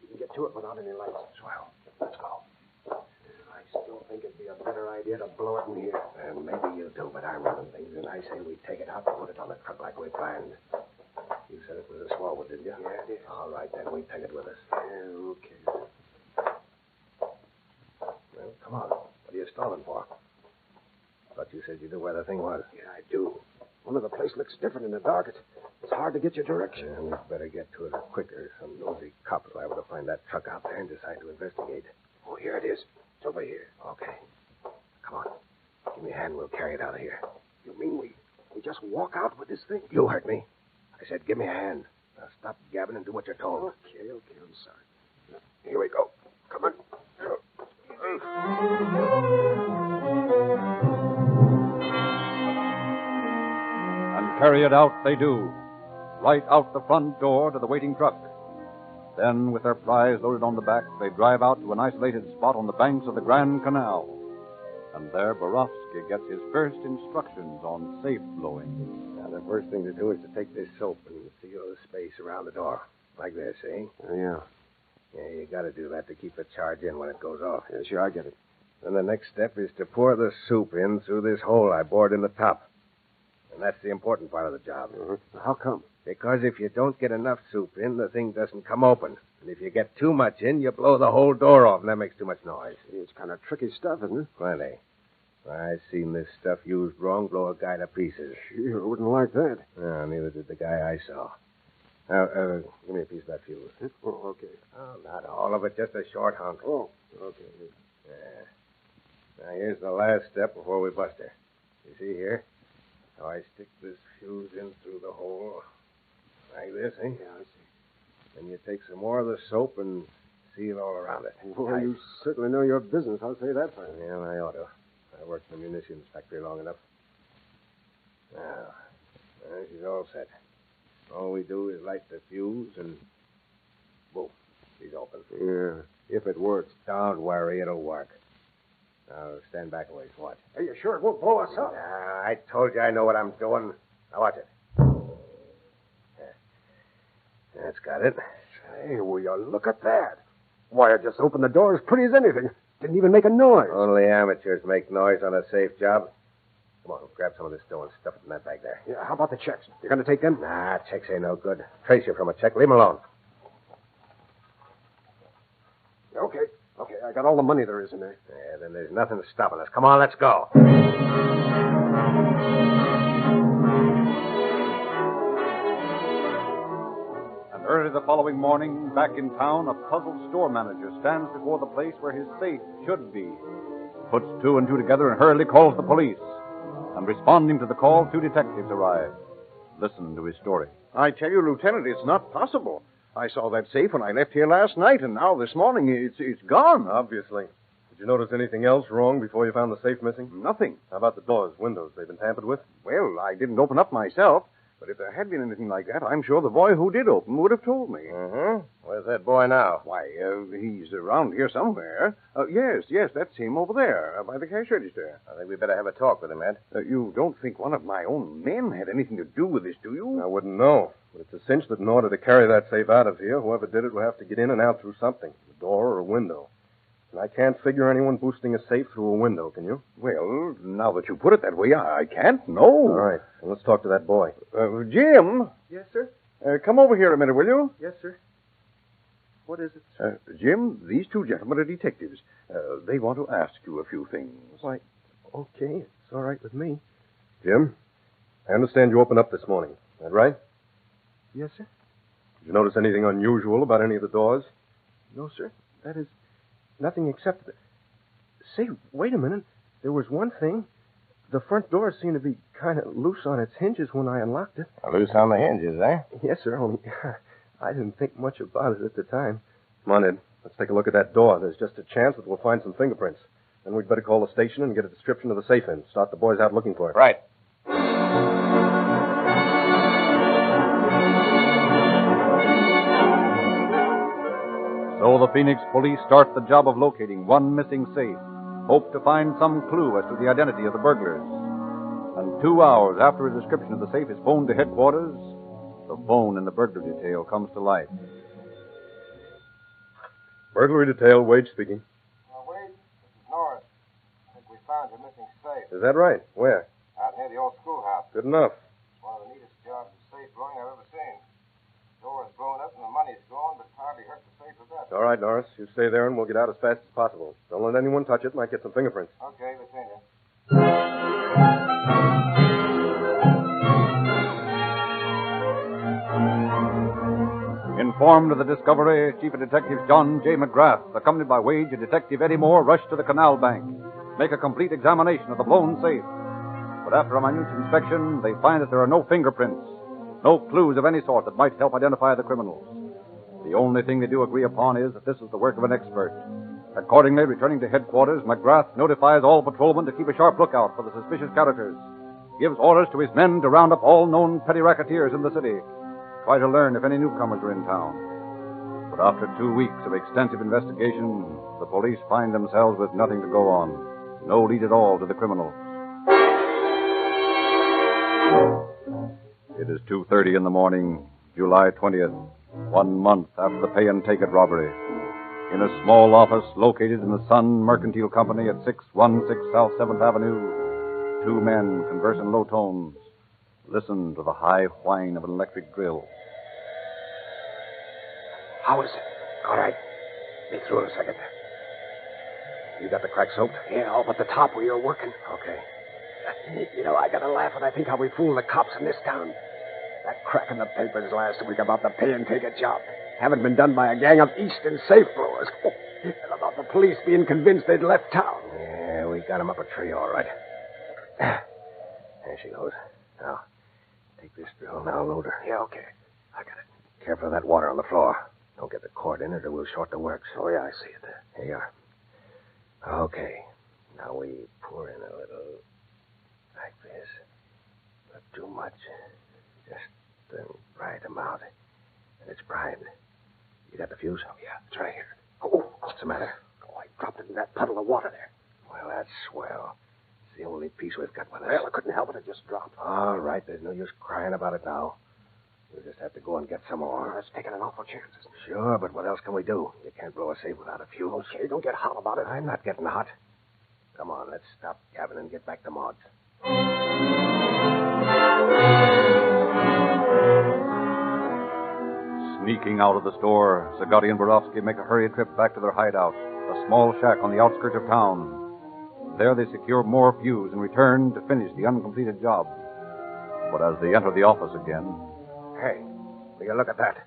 You can get to it without any lights. Swell. Let's go. I still think it'd be a better idea to blow it in here. And maybe you do, but I'm running things, and I say we take it out and put it on the truck like we planned. You said it was a small one, didn't you? Yeah, it is. All right, then we take it with us. Yeah, okay. Well, come on. What are you stalling for? Thought you said you knew where the thing was. Yeah, I do. Only the place looks different in the dark. It's hard to get your direction. Yeah, we'd better get to it quicker. Some nosy cop is liable to find that truck out there and decide to investigate. Oh, here it is. It's over here. Okay. Come on. Give me a hand. We'll carry it out of here. You mean we just walk out with this thing? You heard me. I said give me a hand. Now stop gabbing and do what you're told. Okay, I'm sorry. Here we go. Come on. And carry it out they do, right out the front door to the waiting truck. Then, with their prize loaded on the back, they drive out to an isolated spot on the banks of the Grand Canal. And there Borowski gets his first instructions on safe blowing. Now, the first thing to do is to take this soap and seal the space around the door. Like this, see? Yeah. Yeah, you got to do that to keep the charge in when it goes off. Yeah, sure, I get it. Then the next step is to pour the soup in through this hole I bored in the top. And that's the important part of the job. How come? Because if you don't get enough soup in, the thing doesn't come open. And if you get too much in, you blow the whole door off, and that makes too much noise. It's kind of tricky stuff, isn't it? Plenty. I've seen this stuff used wrong blow a guy to pieces. Sure, I wouldn't like that. No, neither did the guy I saw. Now, give me a piece of that fuse. Oh, okay. Oh, not all of it, just a short hunk. Oh, okay. Yeah. Now, here's the last step before we bust her. You see here? How I stick this fuse in through the hole. Like this, eh? Yeah, I see. Then you take some more of the soap and seal all around it. Well, you certainly know your business. I'll say that for you. Yeah, I ought to. I worked in the munitions factory long enough. Now, she's all set. All we do is light the fuse and boom, she's open. Yeah, if it works. Don't worry, it'll work. Now, stand back a ways. Watch. Are you sure it won't blow us up? I told you I know what I'm doing. Now, watch it. That's got it. Hey, will you look at that? Why, I just opened the door as pretty as anything. Didn't even make a noise. Only amateurs make noise on a safe job. Come on, grab some of this dough and stuff it in that bag there. Yeah, how about the checks? You're going to take them? Nah, checks ain't no good. Trace you from a check. Leave 'em alone. Okay, I got all the money there is in there. Yeah, then there's nothing stopping us. Come on, let's go. Early the following morning, back in town, a puzzled store manager stands before the place where his safe should be. Puts two and two together and hurriedly calls the police. And responding to the call, two detectives arrive. Listen to his story. I tell you, Lieutenant, it's not possible. I saw that safe when I left here last night, and now this morning it's gone. Obviously. Did you notice anything else wrong before you found the safe missing? Nothing. How about the doors, windows? They've been tampered with? Well, I didn't open up myself, but if there had been anything like that, I'm sure the boy who did open would have told me. Uh-huh. Where's that boy now? Why, he's around here somewhere. Yes, that's him over there, by the cash register. I think we better have a talk with him, Ed. You don't think one of my own men had anything to do with this, do you? I wouldn't know. But it's a cinch that in order to carry that safe out of here, whoever did it will have to get in and out through something, a door or a window. And I can't figure anyone boosting a safe through a window, can you? Well, now that you put it that way, I can't, no. All right, well, let's talk to that boy. Jim? Yes, sir? Come over here a minute, will you? Yes, sir. What is it, sir? Jim, these two gentlemen are detectives. They want to ask you a few things. Why, okay, it's all right with me. Jim, I understand you opened up this morning. Is that right? Yes, sir. Did you notice anything unusual about any of the doors? No, sir. That is nothing except that... Say, wait a minute. There was one thing. The front door seemed to be kind of loose on its hinges when I unlocked it. Loose on the hinges, eh? Yes, sir, only I didn't think much about it at the time. Come on, Ed. Let's take a look at that door. There's just a chance that we'll find some fingerprints. Then we'd better call the station and get a description of the safe in. Start the boys out looking for it. Right. So the Phoenix police start the job of locating one missing safe, hope to find some clue as to the identity of the burglars. And 2 hours after a description of the safe is phoned to headquarters, the phone in the burglary detail comes to life. Burglary detail, Wade speaking. Wade, this is Norris. I think we found your missing safe. Is that right? Where? Out near the old schoolhouse. Good enough. It's one of the neatest jobs of safe blowing I've ever seen. The door is blown up and the money's gone, but hardly hurt the safe a bit. All right, Norris. You stay there and we'll get out as fast as possible. Don't let anyone touch it. Might get some fingerprints. Okay, between you. Informed of the discovery, Chief of Detectives John J. McGrath, accompanied by Wade and Detective Eddie Moore, rush to the canal bank, make a complete examination of the blown safe. But after a minute inspection, they find that there are no fingerprints, no clues of any sort that might help identify the criminals. The only thing they do agree upon is that this is the work of an expert. Accordingly, returning to headquarters, McGrath notifies all patrolmen to keep a sharp lookout for the suspicious characters, gives orders to his men to round up all known petty racketeers in the city, try to learn if any newcomers are in town. But after 2 weeks of extensive investigation, the police find themselves with nothing to go on, no lead at all to the criminals. It is 2:30 in the morning, July 20th, 1 month after the pay and take it robbery. In a small office located in the Sun Mercantile Company at 616 South 7th Avenue, two men converse in low tones. Listen to the high whine of an electric drill. How is it? All right. Be through in a second. You got the crack soaked? Yeah, all but the top where you're working. Okay. You know, I gotta laugh when I think how we fooled the cops in this town. That crack in the papers last week about the pay and take it job haven't been done by a gang of Eastern safe blowers. And about the police being convinced they'd left town. Yeah, we got 'em up a tree, all right. There she goes. Now, take this drill and I'll load her. Yeah, okay. I got it. Careful of that water on the floor. Don't get the cord in it or we'll short the works. Oh, yeah, I see it. Here you are. Okay. Now we pour in a little like this. Not too much. Just the right amount. And it's primed. You got the fuse? Oh, yeah. It's right here. Oh, what's the matter? Oh, I dropped it in that puddle of water there. Well, that's swell. It's the only piece we've got with us. Well, I couldn't help it. It just dropped. All right. There's no use crying about it now. We'll just have to go and get some more. That's taking an awful chance. Sure, but what else can we do? You can't blow a safe without a fuse. Okay, don't get hot about it. I'm not getting hot. Come on, let's stop gabbing and get back to Maud's. Sneaking out of the store, Zagatti and Borowski make a hurried trip back to their hideout, a small shack on the outskirts of town. There they secure more fuse and return to finish the uncompleted job. But as they enter the office again... Hey, will you look at that?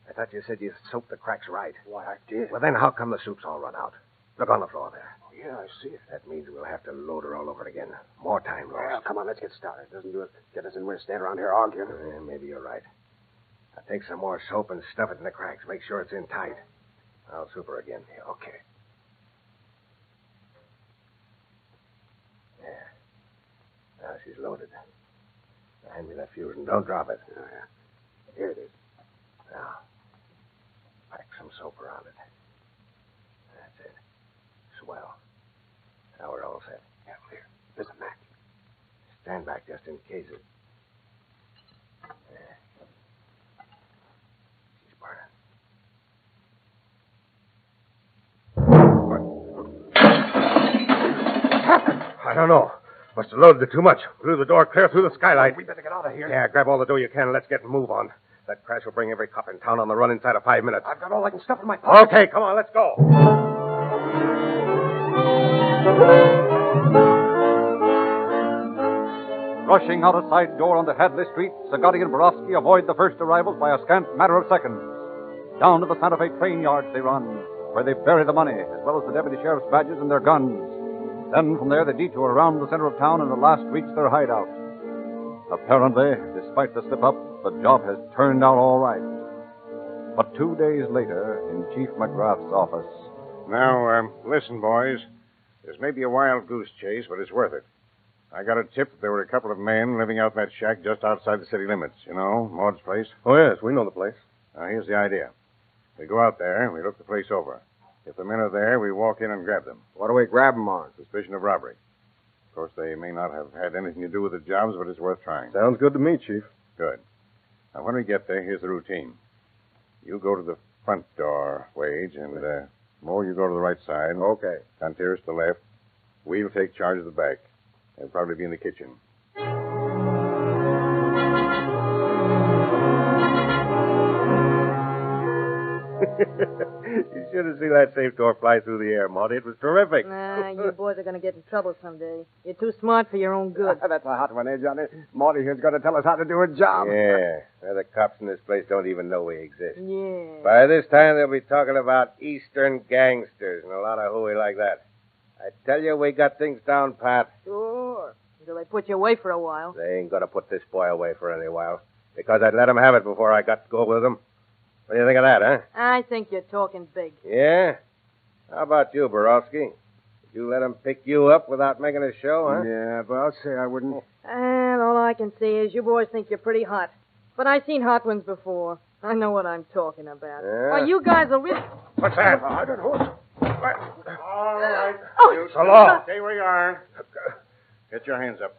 I thought you said you soaked the cracks right. Why, I did. Well, then how come the soup's all run out? Look on the floor there. Oh, yeah, I see it. That means we'll have to load her all over again. More time lost. Well, come on, let's get started. Doesn't do it. Get us in where to stand around here arguing. Maybe you're right. I'll take some more soap and stuff it in the cracks. Make sure it's in tight. I'll soup her again. Yeah, okay. Now she's loaded. Now, hand me that fuse and don't drop it. Oh, yeah. Here it is. Now, pack some soap around it. That's it. Swell. Now we're all set. Yeah, here. There's a match. Stand back just in case it... She's burning. What happened? I don't know. Must have loaded it too much. Blew the door clear through the skylight. We better get out of here. Yeah, grab all the dough you can and let's get and move on. That crash will bring every cop in town on the run inside of 5 minutes. I've got all I can stuff in my pocket. Okay, come on, let's go. Rushing out a side door onto Hadley Street, Sagatti and Borowski avoid the first arrivals by a scant matter of seconds. Down to the Santa Fe train yards they run, where they bury the money, as well as the deputy sheriff's badges and their guns. Then from there they detour around the center of town and at last reach their hideout. Apparently, despite the slip-up, the job has turned out all right. But 2 days later, in Chief McGrath's office... Now, listen, boys. This may be a wild goose chase, but it's worth it. I got a tip that there were a couple of men living out in that shack just outside the city limits. You know, Maud's place. Oh, yes, we know the place. Now, here's the idea. We go out there and we look the place over. If the men are there, we walk in and grab them. What do we grab them on? Suspicion of robbery. Of course, they may not have had anything to do with the jobs, but it's worth trying. Sounds good to me, Chief. Good. Now, when we get there, here's the routine. You go to the front door, Wage, and, Moore, you go to the right side. Okay. Contreras to the left. We'll take charge of the back. They'll probably be in the kitchen. You should have seen that safe door fly through the air, Maud. It was terrific. Nah, you boys are going to get in trouble someday. You're too smart for your own good. That's a hot one, eh, Johnny? Marty here's going to tell us how to do a job. Yeah. Well, the cops in this place don't even know we exist. Yeah. By this time, they'll be talking about Eastern gangsters and a lot of hooey like that. I tell you, we got things down, Pat. Sure. Until they put you away for a while. They ain't going to put this boy away for any while. Because I'd let him have it before I got to go with him. What do you think of that, huh? I think you're talking big. Yeah? How about you, Borowski? Did you let him pick you up without making a show, huh? Yeah, but I'll say I wouldn't. And all I can say is you boys think you're pretty hot. But I've seen hot ones before. I know what I'm talking about. Yeah? Why, you guys are really... What's that? I don't know. All right. Oh, You so long. Stay where you are. Get your hands up.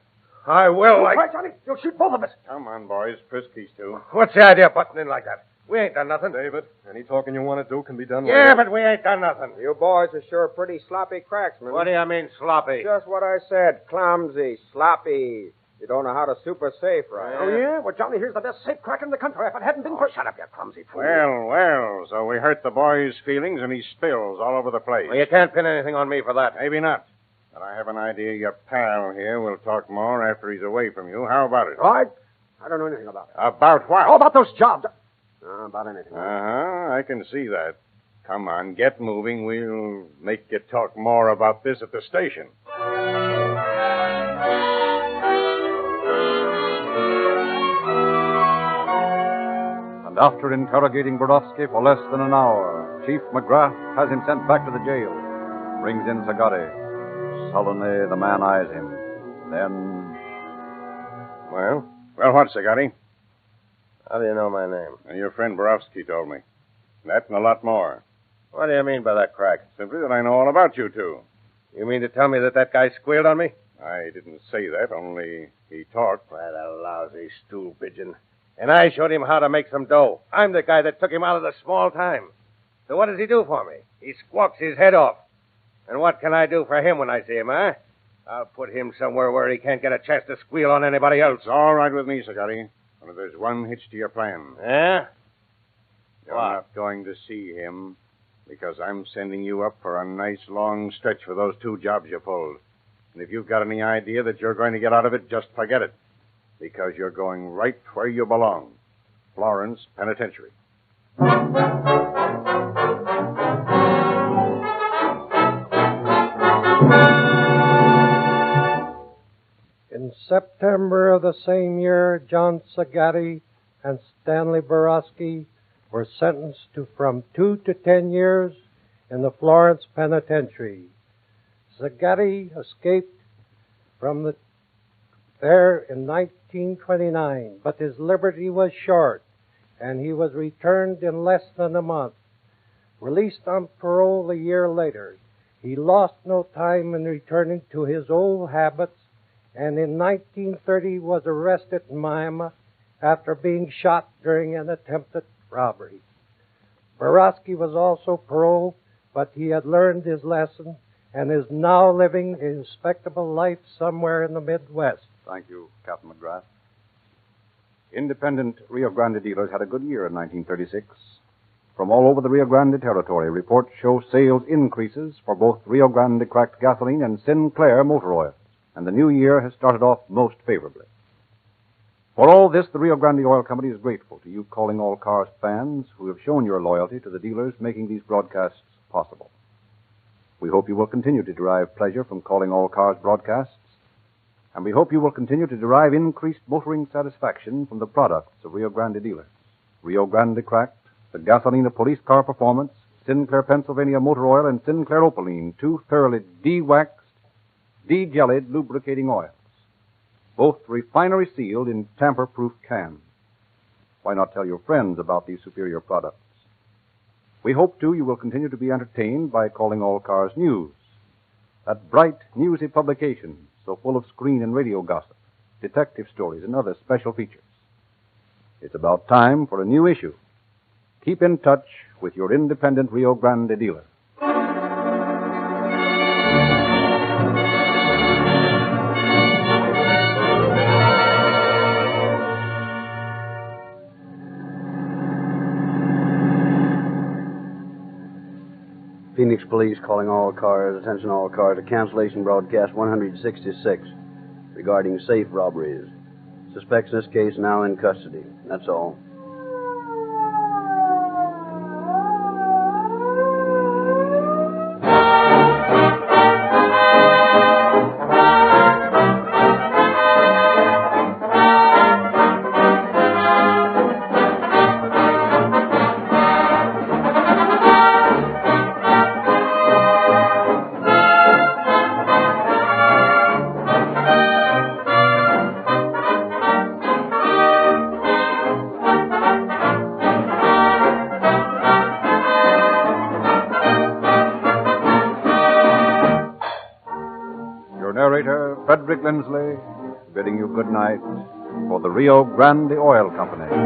I will. All right, Johnny. You'll shoot both of us. Come on, boys. Frisk these two. What's the idea of butting in like that? We ain't done nothing. David, any talking you want to do can be done Yeah, later. but we ain't done nothing. You boys are sure pretty sloppy cracksmen. What do you mean, sloppy? Just what I said. Clumsy, sloppy. You don't know how to soup a safe right. Oh, yeah? Well, Johnny, here's the best safe crack in the country. If it hadn't been for... Shut up, you clumsy fool. Well, so we hurt the boy's feelings and he spills all over the place. Well, you can't pin anything on me for that. Maybe not. But I have an idea your pal here will talk more after he's away from you. How about it? I don't know anything about it. About what? Oh, about those jobs. About anything. Uh-huh. I can see that. Come on, get moving. We'll make you talk more about this at the station. And after interrogating Borowski for less than an hour, Chief McGrath has him sent back to the jail. Brings in Sagatti. Sullenly, the man eyes him. Then... Well, what, Sagatti? How do you know my name? Your friend Borowski told me. That and a lot more. What do you mean by that crack? Simply that I know all about you two. You mean to tell me that guy squealed on me? I didn't say that, only he talked. Why, the lousy stool pigeon. And I showed him how to make some dough. I'm the guy that took him out of the small time. So what does he do for me? He squawks his head off. And what can I do for him when I see him, huh? I'll put him somewhere where he can't get a chance to squeal on anybody else. It's all right with me, Sagatti. Only there's one hitch to your plan. Yeah? You're What? not going to see him because I'm sending you up for a nice long stretch for those two jobs you pulled. And if you've got any idea that you're going to get out of it, just forget it. Because you're going right where you belong. Florence Penitentiary. In September of the same year, John Sagatti and Stanley Borowski were sentenced to from 2 to 10 years in the Florence Penitentiary. Sagatti escaped from there in 1929, but his liberty was short, and he was returned in less than a month. Released on parole a year later, he lost no time in returning to his old habits, and in 1930 was arrested in Miami after being shot during an attempted robbery. Borowski was also paroled, but he had learned his lesson and is now living a respectable life somewhere in the Midwest. Thank you, Captain McGrath. Independent Rio Grande dealers had a good year in 1936. From all over the Rio Grande territory, reports show sales increases for both Rio Grande cracked gasoline and Sinclair motor oil, and the new year has started off most favorably. For all this, the Rio Grande Oil Company is grateful to you Calling All Cars fans who have shown your loyalty to the dealers making these broadcasts possible. We hope you will continue to derive pleasure from Calling All Cars broadcasts, and we hope you will continue to derive increased motoring satisfaction from the products of Rio Grande dealers. Rio Grande Cracked, the Gasolina Police Car Performance, Sinclair Pennsylvania Motor Oil, and Sinclair Opaline, two thoroughly de-waxed, de-jellied lubricating oils, both refinery sealed in tamper-proof cans. Why not tell your friends about these superior products? We hope, too, you will continue to be entertained by Calling All Cars News, that bright, newsy publication so full of screen and radio gossip, detective stories, and other special features. It's about time for a new issue. Keep in touch with your independent Rio Grande dealer. Phoenix Police calling all cars, attention all cars, to cancellation broadcast 166 regarding safe robberies. Suspects in this case now in custody. That's all. Narrator Frederick Lindsley, bidding you good night for the Rio Grande Oil Company.